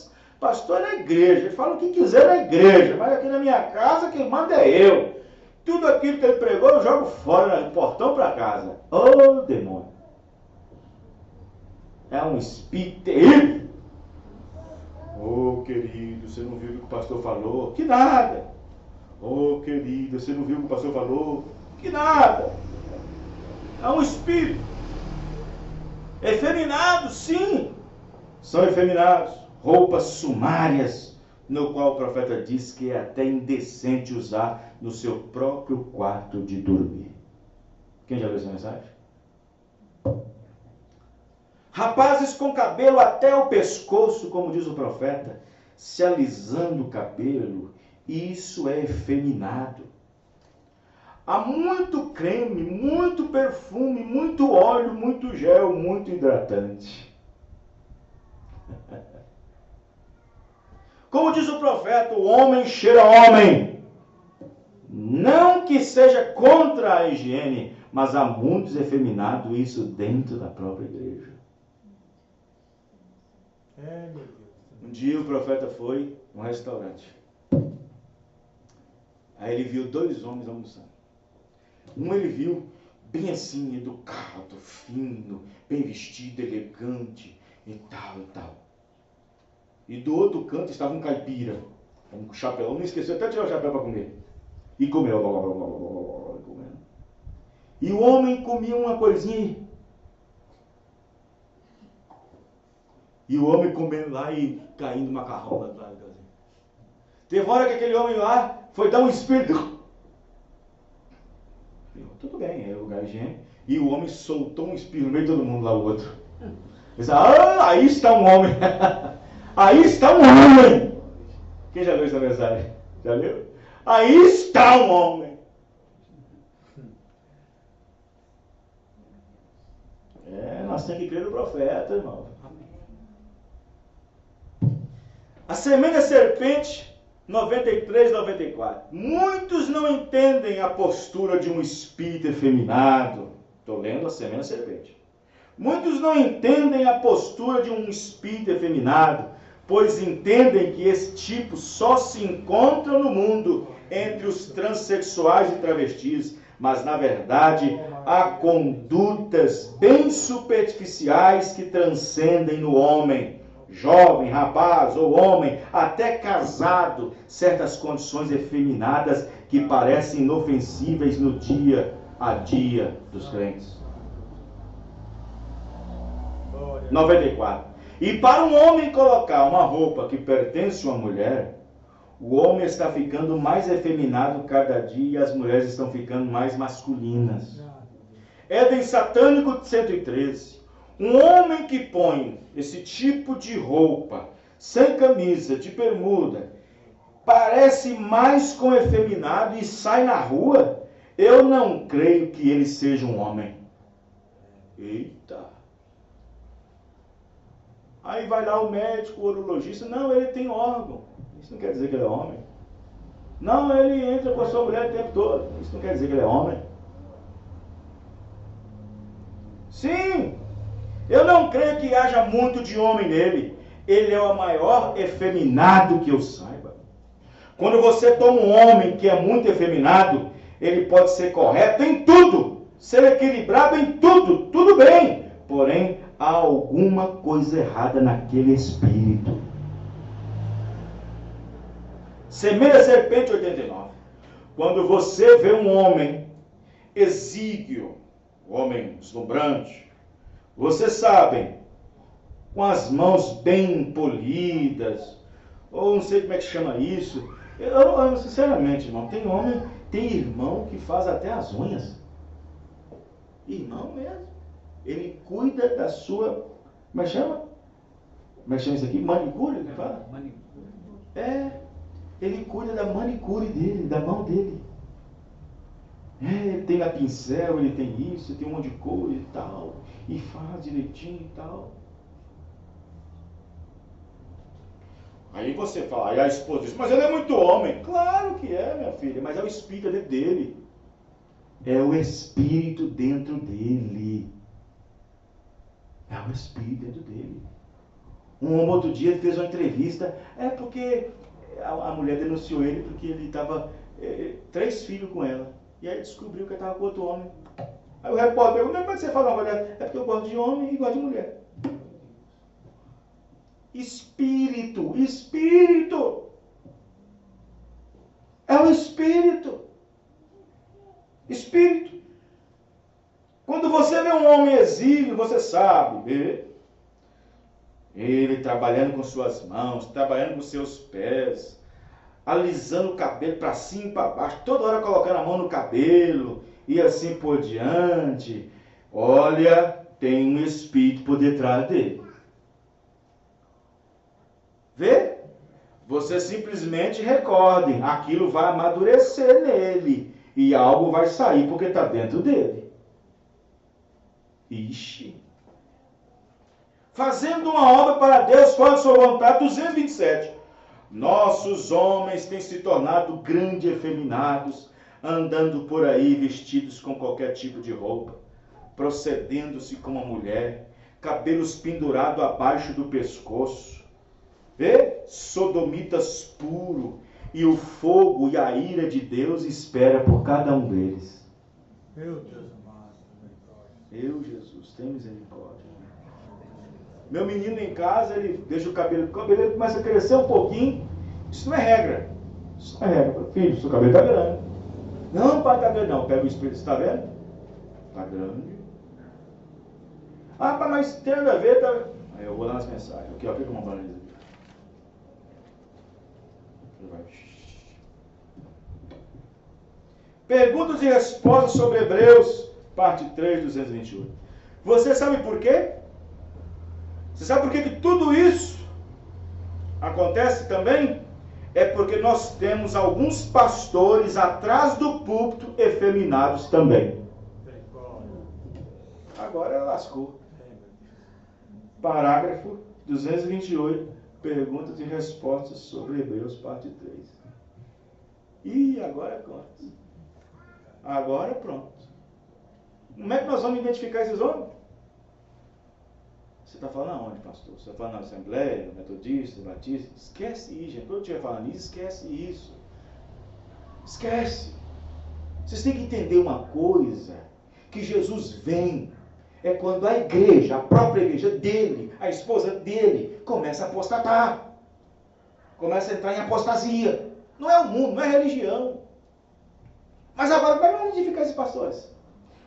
é na igreja. Ele fala o que quiser na igreja, mas aqui na minha casa quem manda é eu. Tudo aquilo que ele pregou eu jogo fora, no portão para casa. Ô demônio! É um espírito terrível. Querido, você não viu o que o pastor falou? Que nada. Querida, você não viu o que o pastor falou? Que nada. É um espírito. Efeminados, sim. São efeminados. Roupas sumárias, no qual o profeta diz que é até indecente usar no seu próprio quarto de dormir. Quem já leu essa mensagem? Rapazes com cabelo até o pescoço, como diz o profeta, se alisando o cabelo, isso é efeminado. Há muito creme, muito perfume, muito óleo, muito gel, muito hidratante. Como diz o profeta, o homem cheira homem. Não que seja contra a higiene, mas há muitos efeminados, isso dentro da própria igreja. Meu Deus. Um dia o profeta foi num restaurante. Aí ele viu 2 homens almoçando. Um ele viu bem assim, educado, fino, bem vestido, elegante e tal e tal. E do outro canto estava um caipira, um chapéu. Não esqueceu até de tirar o chapéu para comer. E comeu. Comendo. E o homem comia uma coisinha. E o homem comendo lá e caindo macarrão lá atrás. Teve hora que aquele homem lá foi dar um espírito. Tudo bem, é lugar higiênico. E o homem soltou um espírito no meio de todo mundo lá, o outro. Ele disse, aí está um homem. Aí está um homem. Quem já leu essa mensagem? Já leu? Aí está um homem. Nós temos que crer no profeta, irmão. A semente da serpente, 93, 94. Muitos não entendem a postura de um espírito efeminado. Estou lendo a semente da serpente. Muitos não entendem a postura de um espírito efeminado, pois entendem que esse tipo só se encontra no mundo entre os transexuais e travestis, mas na verdade há condutas bem superficiais que transcendem no homem. Jovem, rapaz ou homem, até casado, certas condições efeminadas que parecem inofensíveis no dia a dia dos crentes. 94. E para um homem colocar uma roupa que pertence a uma mulher, o homem está ficando mais efeminado cada dia e as mulheres estão ficando mais masculinas. Éden Satânico 113. Um homem que põe esse tipo de roupa, sem camisa, de bermuda, parece mais com efeminado e sai na rua, eu não creio que ele seja um homem. Eita! Aí vai lá o médico, o urologista, não, ele tem órgão. Isso não quer dizer que ele é homem. Não, ele entra com a sua mulher o tempo todo. Isso não quer dizer que ele é homem. Sim! Eu não creio que haja muito de homem nele. Ele é o maior efeminado que eu saiba. Quando você toma um homem que é muito efeminado, ele pode ser correto em tudo, ser equilibrado em tudo, tudo bem. Porém, há alguma coisa errada naquele espírito. Semente da serpente 89. Quando você vê um homem exíguo, um homem deslumbrante, vocês sabem, com as mãos bem polidas, ou não sei como é que chama isso. Eu sinceramente, irmão, tem homem Tem irmão que faz até as unhas. Irmão mesmo. Ele cuida da sua... Como é que chama? Como é que chama isso aqui? Manicure? Que fala? Manicure. Ele cuida da manicure dele, da mão dele. Ele tem a pincel, ele tem isso, tem um monte de coisa e tal. E faz direitinho e tal. Aí você fala, aí a esposa diz, mas ele é muito homem. Claro que é, minha filha, mas é o espírito dentro dele. É o espírito dentro dele. É o espírito dentro dele. Um outro dia ele fez uma entrevista, porque a mulher denunciou ele porque ele estava 3 filhos com ela. E aí descobriu que ele estava com outro homem. Aí o repórter perguntou, como é que você fala uma coisa dessa? É porque eu gosto de homem e gosto de mulher. Espírito, espírito. É o espírito. Espírito. Quando você vê um homem exílio, você sabe ver ele trabalhando com suas mãos, trabalhando com seus pés, alisando o cabelo para cima e para baixo, toda hora colocando a mão no cabelo e assim por diante. Olha, tem um espírito por detrás dele. Vê? Você simplesmente recordem, aquilo vai amadurecer nele e algo vai sair porque está dentro dele. Ixi. Fazendo uma obra para Deus fora de sua vontade, 227. Nossos homens têm se tornado grandes e efeminados, andando por aí vestidos com qualquer tipo de roupa, procedendo-se como uma mulher, cabelos pendurados abaixo do pescoço. Vê? Sodomitas puro, e o fogo e a ira de Deus espera por cada um deles. Meu Deus amado, misericórdia. Eu, Jesus, tem misericórdia. Meu menino em casa, ele deixa o cabelo começa a crescer um pouquinho. Isso não é regra. Isso não é regra. Filho, seu cabelo está grande. Não, pai, está grande. Não, pega o espelho, você está vendo? Está grande. Ah, pai, mas tem nada a ver, tá? Aí eu vou lá nas mensagens. Aqui, ó, o que eu vou falar nisso aqui? Perguntas e respostas sobre Hebreus, parte 3, 228. Você sabe por quê? Você sabe por que tudo isso acontece também? É porque nós temos alguns pastores atrás do púlpito efeminados também. Agora lascou. Parágrafo 228, perguntas e respostas sobre Hebreus, parte 3. E agora conta. Agora pronto. Como é que nós vamos identificar esses homens? Você está falando aonde, pastor? Você está falando na Assembleia, Metodista, Batista? Esquece isso, gente. Quando eu estiver falando isso, esquece isso. Esquece. Vocês têm que entender uma coisa, que Jesus vem, é quando a igreja, a própria igreja dele, a esposa dele, começa a apostatar. Começa a entrar em apostasia. Não é o mundo, não é religião. Mas agora, como é que vamos identificar esses pastores?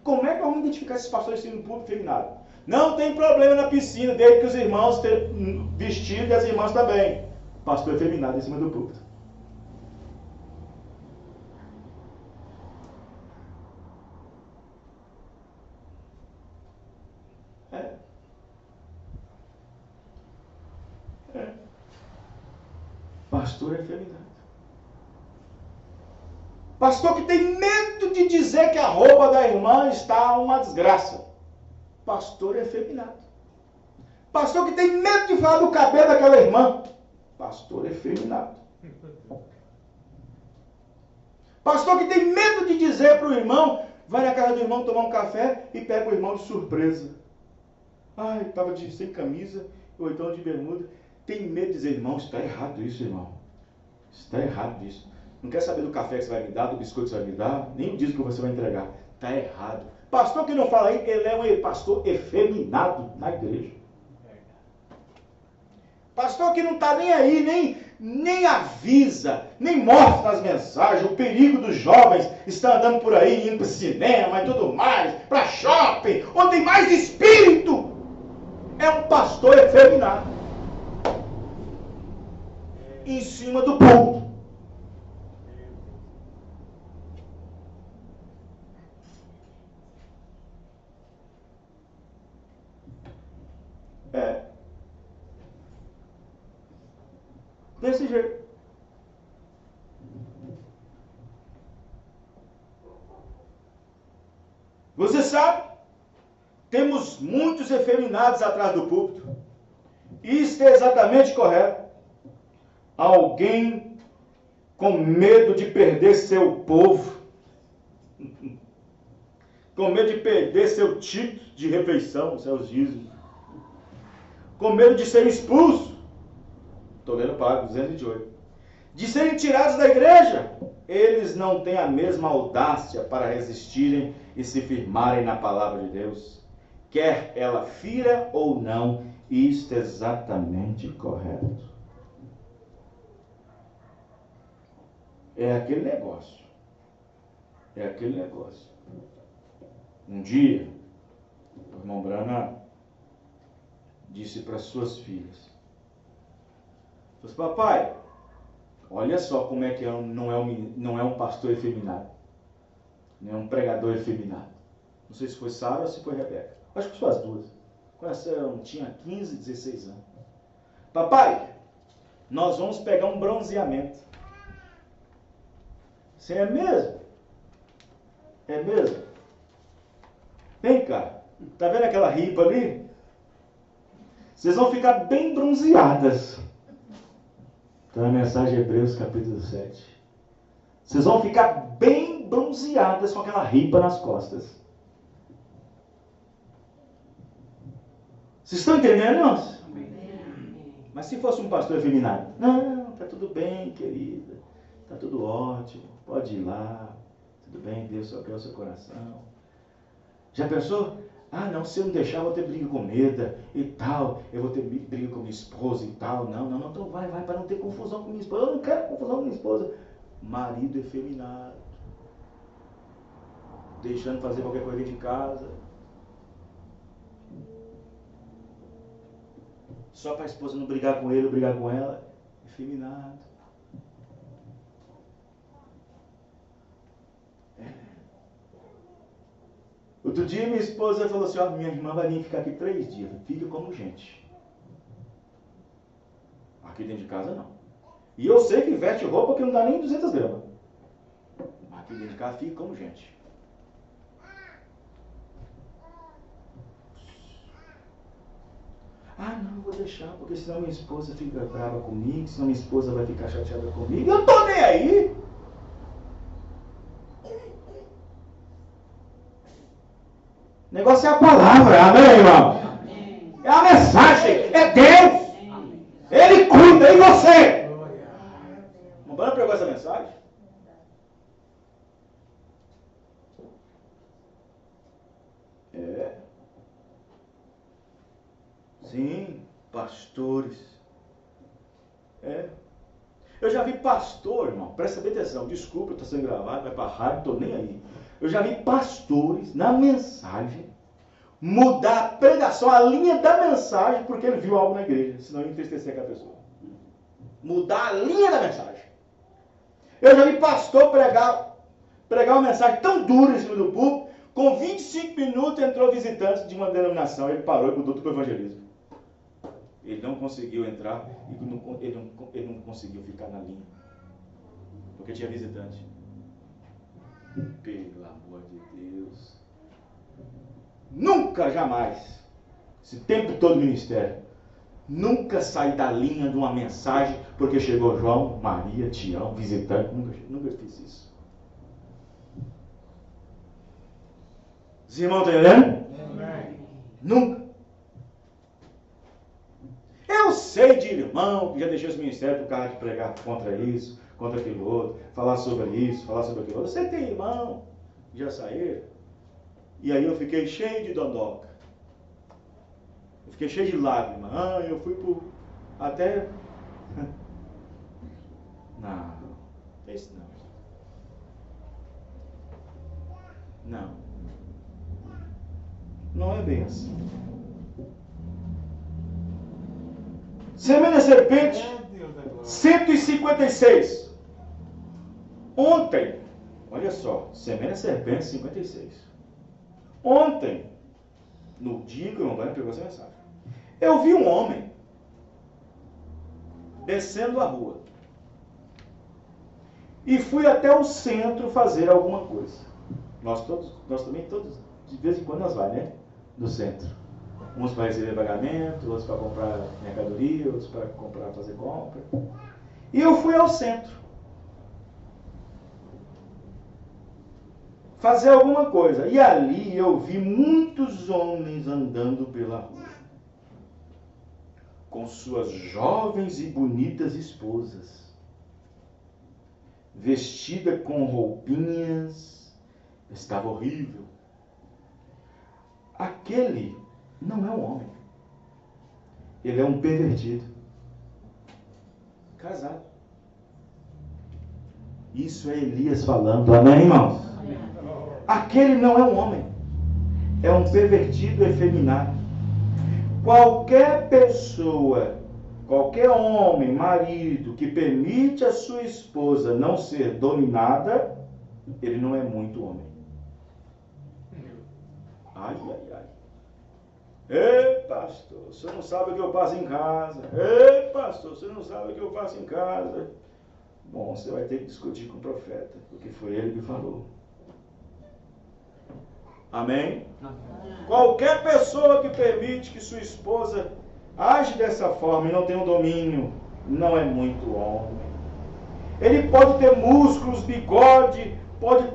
Como é que vamos identificar esses pastores sendo público feminado? Não tem problema na piscina, desde que os irmãos tenham vestido e as irmãs também. Pastor efeminado em cima do púlpito. Pastor efeminado. Pastor que tem medo de dizer que a roupa da irmã está uma desgraça. Pastor efeminado. Pastor que tem medo de falar do cabelo daquela irmã. Pastor efeminado. Pastor que tem medo de dizer para o irmão, vai na casa do irmão tomar um café e pega o irmão de surpresa. Ai, estava sem camisa, ou então de bermuda. Tem medo de dizer, irmão, está errado isso, irmão. Está errado isso. Não quer saber do café que você vai me dar, do biscoito que você vai me dar, nem o disco que você vai entregar. Está errado. Pastor que não fala aí, ele é um pastor efeminado na igreja. Pastor que não está nem aí, nem avisa, nem mostra nas mensagens o perigo dos jovens estar andando por aí, indo para o cinema e tudo mais, para shopping, onde tem mais espírito. É um pastor efeminado. Em cima do púlpito. Desse jeito. Você sabe, temos muitos efeminados atrás do púlpito. Isto é exatamente correto. Alguém com medo de perder seu povo, com medo de perder seu título de refeição, seus dízimos, com medo de ser expulso, estou lendo o parágrafo 208, de serem tirados da igreja, eles não têm a mesma audácia para resistirem e se firmarem na palavra de Deus, quer ela fira ou não. Isto é exatamente correto. É aquele negócio. É aquele negócio. Um dia, o irmão Brana disse para suas filhas: papai, olha só como é que não é um pastor efeminado, não é um pregador efeminado. Não sei se foi Sara ou se foi Rebeca. Acho que foi as duas. Tinha 15, 16 anos. Papai, nós vamos pegar um bronzeamento. Você é mesmo? É mesmo? Vem cá, tá vendo aquela ripa ali? Vocês vão ficar bem bronzeadas. Está na mensagem de Hebreus capítulo 7. Vocês vão ficar bem bronzeadas com aquela ripa nas costas. Vocês estão entendendo, irmãos? Mas se fosse um pastor efeminado? Não, tá tudo bem, querida. Tá tudo ótimo. Pode ir lá. Tudo bem, Deus socorreu o seu coração. Já pensou? Ah, não, se eu não deixar, eu vou ter briga com Meda e tal. Eu vou ter briga com minha esposa e tal. Não. Então vai, para não ter confusão com minha esposa. Eu não quero confusão com minha esposa. Marido efeminado. Deixando fazer qualquer coisa de casa. Só para a esposa não brigar com ele ou brigar com ela. Efeminado. Outro dia minha esposa falou assim: minha irmã vai vir ficar aqui 3 dias. Fica como gente. Aqui dentro de casa não. E eu sei que veste roupa que não dá nem 200 gramas. Mas aqui dentro de casa fica como gente. Ah, não, vou deixar, porque senão minha esposa fica brava comigo, senão minha esposa vai ficar chateada comigo. Eu tô nem aí. O negócio é a palavra, amém, irmão? É a mensagem, é Deus. Ele cuida, e você? Não vai pregar essa mensagem? É. Sim, pastores. É. Eu já vi pastor, irmão, presta bem atenção, desculpa, está sendo gravado, vai para a rádio, estou nem aí. Eu já vi pastores, na mensagem, mudar a pregação, a linha da mensagem, porque ele viu algo na igreja, senão ia entristecer aquela pessoa. Mudar a linha da mensagem. Eu já vi pastor pregar uma mensagem tão dura em cima do púlpito, com 25 minutos entrou visitante de uma denominação, ele parou e mudou tudo para o evangelismo. Ele não conseguiu entrar, ele não conseguiu ficar na linha, porque tinha visitante. Pelo amor de Deus. Nunca, jamais, esse tempo todo do ministério, nunca saí da linha de uma mensagem, porque chegou João, Maria, Tião, visitante, nunca fiz isso. Os irmãos estão entendendo? Nunca. Eu sei de irmão que já deixou esse ministério por causa de pregar contra isso, contra aquilo outro, falar sobre isso, falar sobre aquilo outro. Você tem irmão que já saíram? E aí eu fiquei cheio de dondoca. Eu fiquei cheio de lágrimas. Eu fui por... até... Não, esse não. Não. Não é bem assim. Semana Serpente, 156. Ontem, olha só, Semana Serpente 56. Ontem, no dia que o irmão Brana pegou essa mensagem, eu vi um homem descendo a rua. E fui até o centro fazer alguma coisa. Nós também todos, de vez em quando nós vai, né? No centro. Uns para receber pagamento, outros para comprar mercadoria, outros para fazer compra. E eu fui ao centro fazer alguma coisa. E ali eu vi muitos homens andando pela rua, com suas jovens e bonitas esposas, vestida com roupinhas. Estava horrível. Aquele não é um homem. Ele é um pervertido. Casado. Isso é Elias falando. Amém, irmãos? Amém. Aquele não é um homem. É um pervertido efeminado. Qualquer pessoa, qualquer homem, marido, que permite a sua esposa não ser dominada, ele não é muito homem. Ai, ai, ai. Ei, pastor, você não sabe o que eu passo em casa. Ei, pastor, você não sabe o que eu faço em casa. Bom, você vai ter que discutir com o profeta, porque foi ele que falou. Amém? Amém. Qualquer pessoa que permite que sua esposa age dessa forma e não tem um domínio, não é muito homem. Ele pode ter músculos, bigode, pode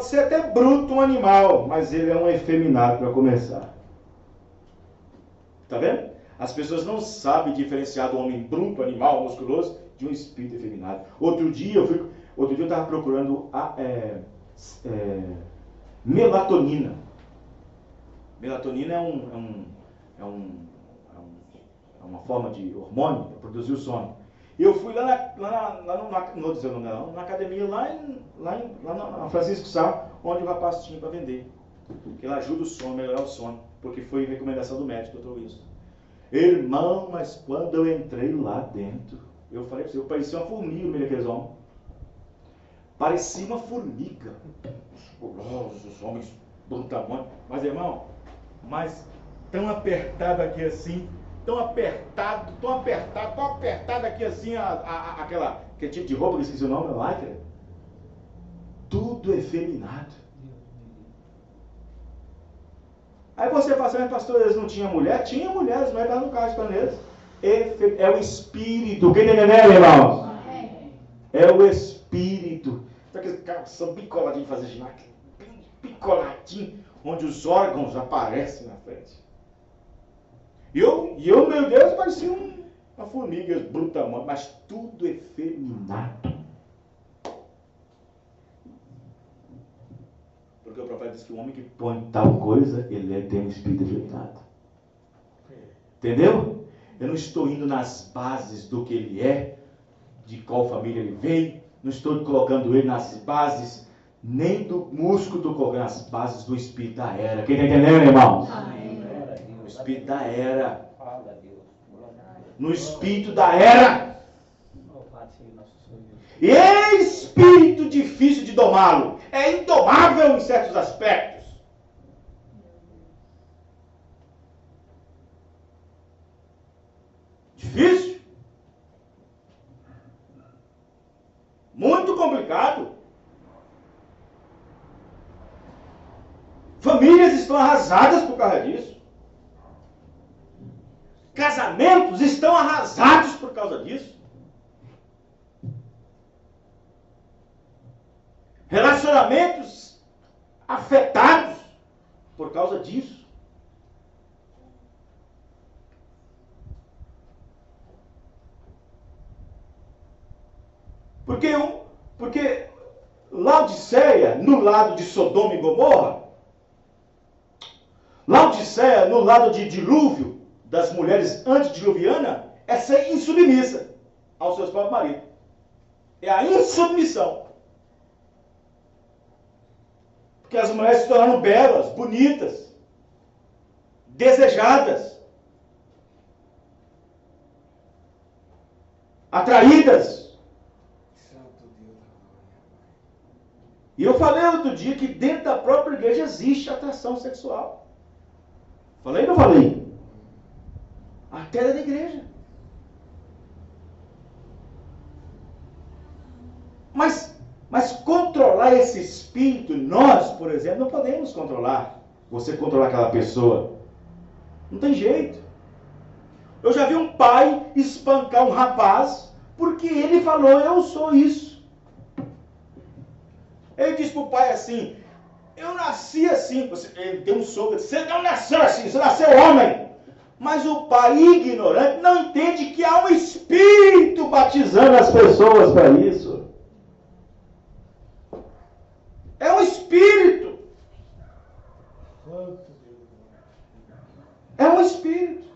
ser até bruto, um animal, mas ele é um efeminado para começar. Está vendo? As pessoas não sabem diferenciar do homem bruto, animal, musculoso, de um espírito efeminado. Outro dia eu estava procurando melatonina. Melatonina é uma forma de hormônio para produzir o sono. Eu fui lá na academia, lá na Francisco Sá, onde o rapaz tinha para vender. Que ele ajuda o sono, melhorar o sono, porque foi recomendação do médico, doutor Wilson. Irmão, mas quando eu entrei lá dentro, eu falei para você, eu parecia uma formiga no meio daqueles homens. Parecia uma formiga. Os homens do tamanho. Mas, irmão, tão apertado aqui assim, tão apertado aqui assim, aquele tipo de roupa que eu esqueci o nome, lycra. Tudo efeminado. Aí você fala assim, pastor, eles não tinham mulher? Tinha mulheres, mas estavam no carro esperando eles. É o espírito. Quem está entendendo, irmãos? É o espírito. Então aqueles caras são picoladinhos de fazer ginástica. Picoladinho, onde os órgãos aparecem na frente. E eu, meu Deus, parecia uma formiga bruta, mas tudo efeminado. Porque o profeta diz que o homem que põe tal coisa, ele tem um espírito efeminado. Entendeu? Eu não estou indo nas bases do que ele é, de qual família ele veio, não estou colocando ele nas bases nem do músculo, estou colocando nas bases do espírito da era. Quem está entendendo, irmãos? Amém. O espírito da era. No espírito da era. E é espírito difícil de domá-lo. É indomável em certos aspectos. Difícil. Muito complicado. Famílias estão arrasadas por causa disso. Casamentos estão arrasados por causa disso. Relacionamentos afetados por causa disso. Porque Laodiceia, no lado de Sodoma e Gomorra, Laodiceia, no lado de dilúvio, das mulheres antediluvianas, é ser insubmissa aos seus próprios maridos. É a insubmissão. Porque as mulheres se tornaram belas, bonitas, desejadas, atraídas. E eu falei outro dia que dentro da própria igreja existe atração sexual. Falei ou não falei? Até da igreja. Mas controlar esse espírito, nós, por exemplo, não podemos controlar. Você controlar aquela pessoa. Não tem jeito. Eu já vi um pai espancar um rapaz porque ele falou, eu sou isso. Ele disse pro pai assim, eu nasci assim. Ele tem um sogro, você não nasceu assim, você nasceu homem. Mas o pai ignorante não entende que há um espírito batizando as pessoas para isso. É um espírito. É um espírito.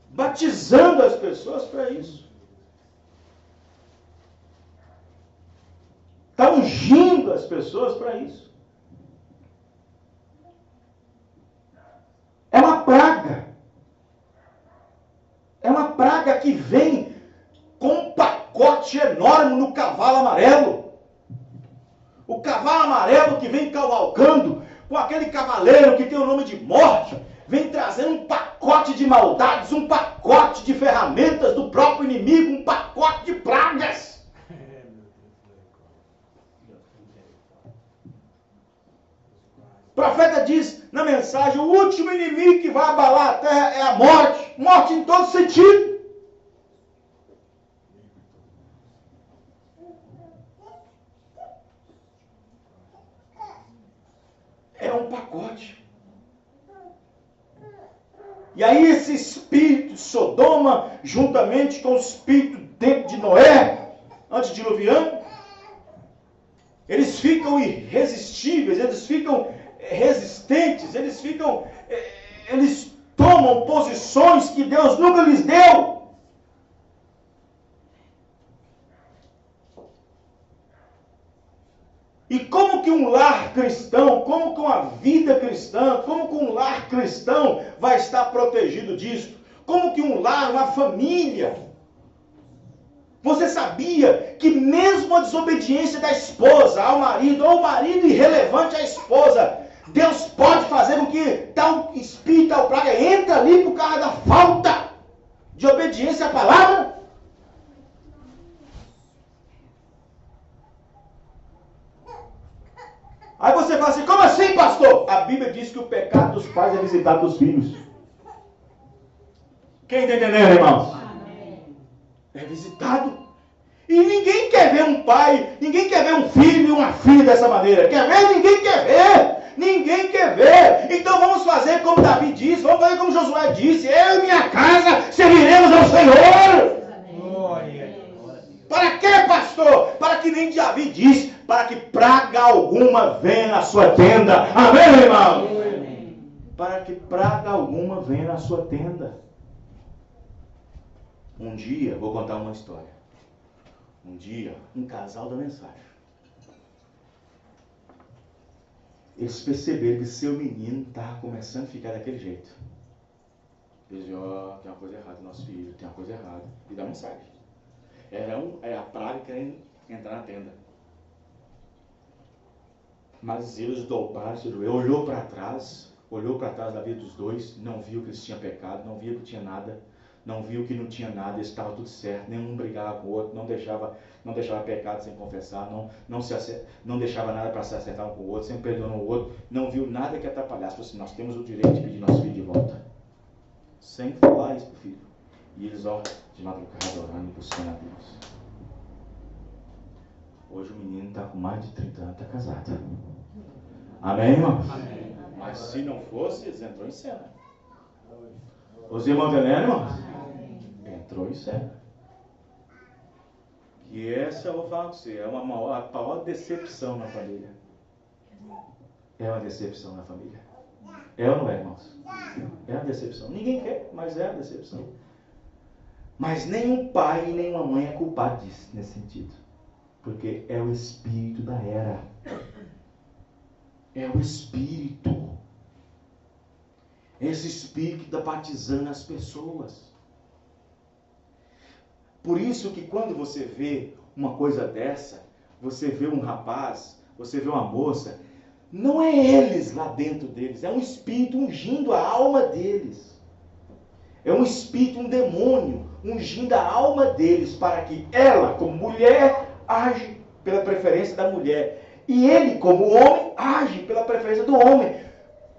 Batizando as pessoas para isso. Está ungindo as pessoas para isso. É uma praga. É uma praga que vem com um pacote enorme no cavalo amarelo. O cavalo amarelo que vem cavalcando com aquele cavaleiro que tem o nome de morte, vem trazendo um pacote de maldades, um pacote de ferramentas do próprio inimigo, um pacote de pragas. O profeta diz na mensagem, o último inimigo que vai abalar a terra é a morte. Morte em todo sentido. É um pacote. E aí esse espírito de Sodoma, juntamente com o espírito do tempo de Noé, antediluviano, eles ficam irresistíveis, eles ficam resistentes, eles tomam posições que Deus nunca lhes deu. E como que um lar cristão, como que uma vida cristã, como que um lar cristão vai estar protegido disso? Como que um lar, uma família? Você sabia que mesmo a desobediência da esposa ao marido, ou o marido irrelevante à esposa, Deus pode fazer com que tal espírito, tal praga entre ali por causa da falta de obediência à palavra? Aí você fala assim, como assim, pastor? A Bíblia diz que o pecado dos pais é visitado dos filhos. Quem está entendendo, irmãos? É visitado. E ninguém quer ver um pai, ninguém quer ver um filho e uma filha dessa maneira. Quer ver? Ninguém quer ver. Ninguém quer ver. Então vamos fazer como Davi disse, vamos fazer como Josué disse. Eu e minha casa serviremos ao Senhor. Para quê, pastor? Para que nem Davi disse, para que praga alguma venha na sua tenda. Amém, irmão? Amém. Para que praga alguma venha na sua tenda. Um dia, vou contar uma história. Um dia, um casal da mensagem. Eles perceberam que seu menino estava começando a ficar daquele jeito. Eles diziam, tem uma coisa errada, nosso filho, tem uma coisa errada. E dá mensagem. Era a praga querendo entrar na tenda. Mas eles dobraram, olhou para trás da vida dos dois, não viu que eles tinham pecado, não viu que tinha nada, não viu que não tinha nada, estava tudo certo, nenhum brigava com o outro, não deixava pecado sem confessar, não deixava nada para se acertar um com o outro, sempre perdoando o outro, não viu nada que atrapalhasse. Falou assim, nós temos o direito de pedir nosso filho de volta. Sem falar isso pro filho. E eles, de madrugada orando e buscando a Deus. Hoje o menino está com mais de 30 anos, está casado. Amém, irmãos? Amém. Mas se não fosse, eles entrou em cena. Os irmãos entendendo, irmãos? Entrou em cena. E essa, eu vou falar com você, é a maior decepção na família. É uma decepção na família. É ou não é, irmãos? É uma decepção. Ninguém quer, mas é uma decepção. Mas nenhum pai e nenhuma mãe é culpado disso, nesse sentido. Porque é o espírito da era. É o espírito. Esse espírito que está batizando as pessoas. Por isso que quando você vê uma coisa dessa, você vê um rapaz, você vê uma moça, não é eles lá dentro deles, é um espírito ungindo a alma deles. É um espírito, um demônio, ungindo a alma deles para que ela, como mulher, age pela preferência da mulher. E ele, como homem, age pela preferência do homem.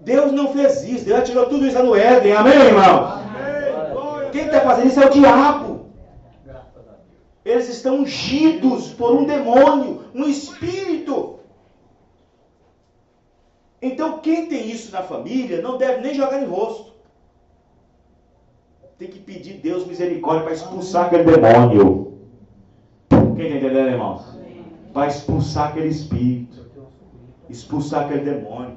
Deus não fez isso. Deus tirou tudo isso lá no Éden. Amém, irmão? Amém. Quem está fazendo isso é o diabo. Eles estão ungidos por um demônio, um espírito. Então, quem tem isso na família não deve nem jogar no rosto. Tem que pedir Deus misericórdia para expulsar aquele demônio. Quem está entendendo, irmãos? Para expulsar aquele espírito. Expulsar aquele demônio.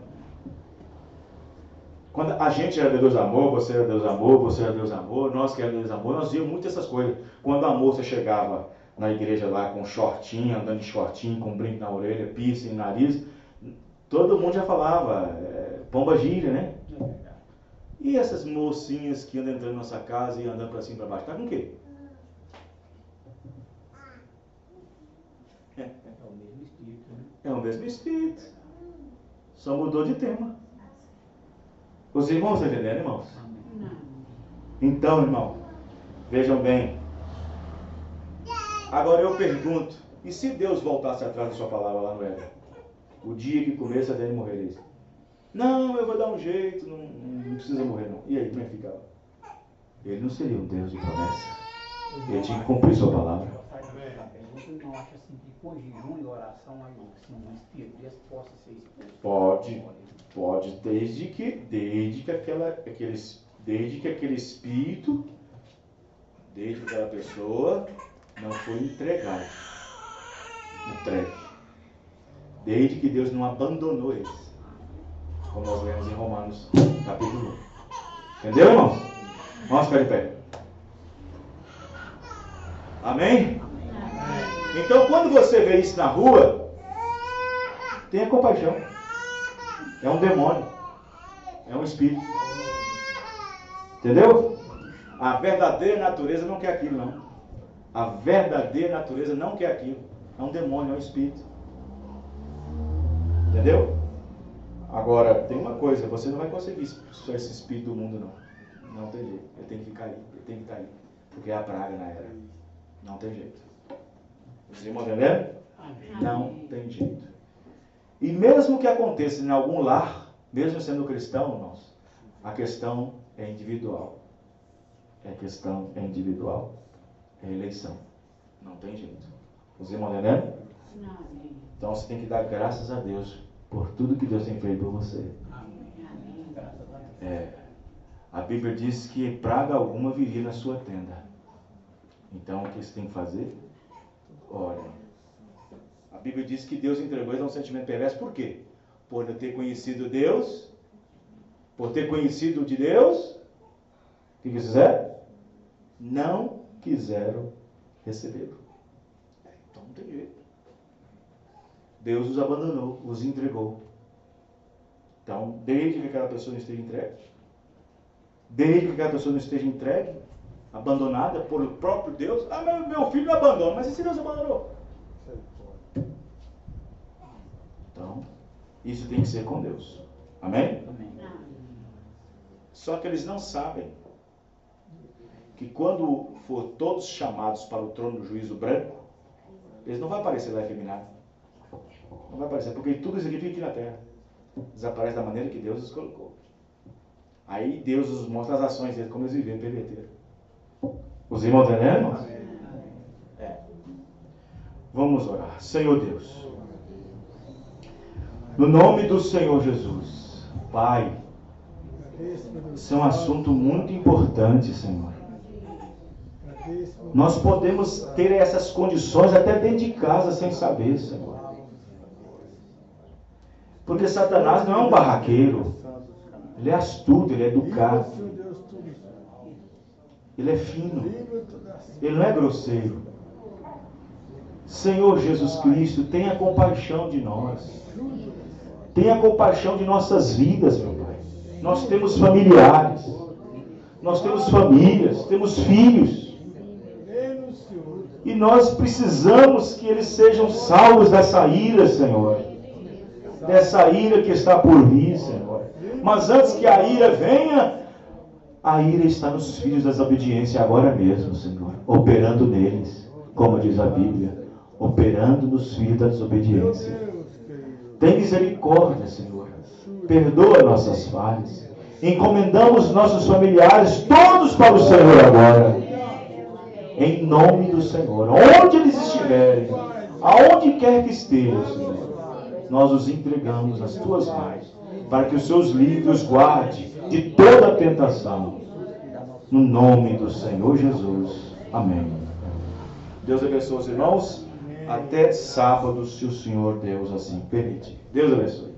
Quando a gente era Deus amor, você era Deus amor, você era Deus amor, nós que era Deus amor, nós víamos muito essas coisas. Quando a moça chegava na igreja lá com shortinho, andando de shortinho, com brinco na orelha, piercing no nariz, todo mundo já falava, pomba gira, né? E essas mocinhas que andam entrando na nossa casa e andando para cima e para baixo, tá com o quê? É o mesmo espírito, né? É o mesmo espírito. Só mudou de tema. Os irmãos estão entendendo, irmãos? Então, irmão, vejam bem. Agora eu pergunto, e se Deus voltasse atrás da sua palavra lá no Éden? O dia que começa até ele morrer. Não, eu vou dar um jeito, não precisa morrer não. E aí, como é que ficava? Ele não seria um Deus de promessa. Ele tinha que cumprir sua palavra. Você não acha assim que com jejum e oração assim, um espírito desse possa ser expulso? Pode, desde que aquele espírito, desde que aquela pessoa não foi entregue. Desde que Deus não abandonou eles. Como nós lemos em Romanos, capítulo 1. Entendeu, irmãos? Vamos ficar de pé. Amém? Então, quando você vê isso na rua, tenha compaixão. É um demônio. É um espírito. Entendeu? A verdadeira natureza não quer aquilo, não. A verdadeira natureza não quer aquilo. É um demônio, é um espírito. Entendeu? Agora, tem uma coisa, você não vai conseguir expulsar esse espírito do mundo, não. Não tem jeito. Ele tem que ficar aí. Ele tem que estar aí. Porque é a praga na era. Não tem jeito. Vocês estão entendendo? Não tem jeito. E mesmo que aconteça em algum lar, mesmo sendo cristão, irmãos, a questão é individual. A questão é individual. É eleição. Não tem jeito. Vocês estão entendendo? Então você tem que dar graças a Deus por tudo que Deus tem feito por você. A Bíblia diz que praga alguma viria na sua tenda. Então o que você tem que fazer? Ore. A Bíblia diz que Deus entregou eles a um sentimento perverso. Por quê? Por ter conhecido Deus, por ter conhecido de Deus, o que fizeram? Não quiseram recebê-lo. Então não tem jeito. Deus os abandonou, os entregou. Então, desde que aquela pessoa não esteja entregue, abandonada por o próprio Deus, meu filho me abandona, mas e se Deus abandonou? Então, isso tem que ser com Deus. Amém? Amém. Só que eles não sabem que quando for todos chamados para o trono do juízo branco, eles não vão aparecer lá efeminado. Não vai aparecer, porque tudo isso aqui fica aqui na terra. Desaparece da maneira que Deus os colocou. Aí Deus os mostra as ações deles, como eles viveram, perverteram. Os irmãos entendendo? Vamos orar. Senhor Deus, no nome do Senhor Jesus, Pai, isso é um assunto muito importante, Senhor. Nós podemos ter essas condições até dentro de casa sem saber, Senhor. Porque Satanás não é um barraqueiro. Ele é astuto, ele é educado. Ele é fino. Ele não é grosseiro. Senhor Jesus Cristo, tenha compaixão de nós. Tenha compaixão de nossas vidas, meu Pai. Nós temos familiares. Nós temos famílias. Temos filhos. E nós precisamos que eles sejam salvos dessa ira, Senhor. Dessa ira que está por vir, Senhor. Mas antes que a ira venha, A ira está nos filhos da desobediência agora mesmo, Senhor, operando neles, como diz a Bíblia, operando nos filhos da desobediência. Tem misericórdia, Senhor. Perdoa nossas falhas. Encomendamos nossos familiares todos para o Senhor agora. Em nome do Senhor. Onde eles estiverem, aonde quer que estejam, Senhor, nós os entregamos nas tuas mãos, para que os seus livros guarde de toda tentação. No nome do Senhor Jesus. Amém. Deus abençoe os irmãos. Até sábado, se o Senhor Deus assim permitir. Deus abençoe.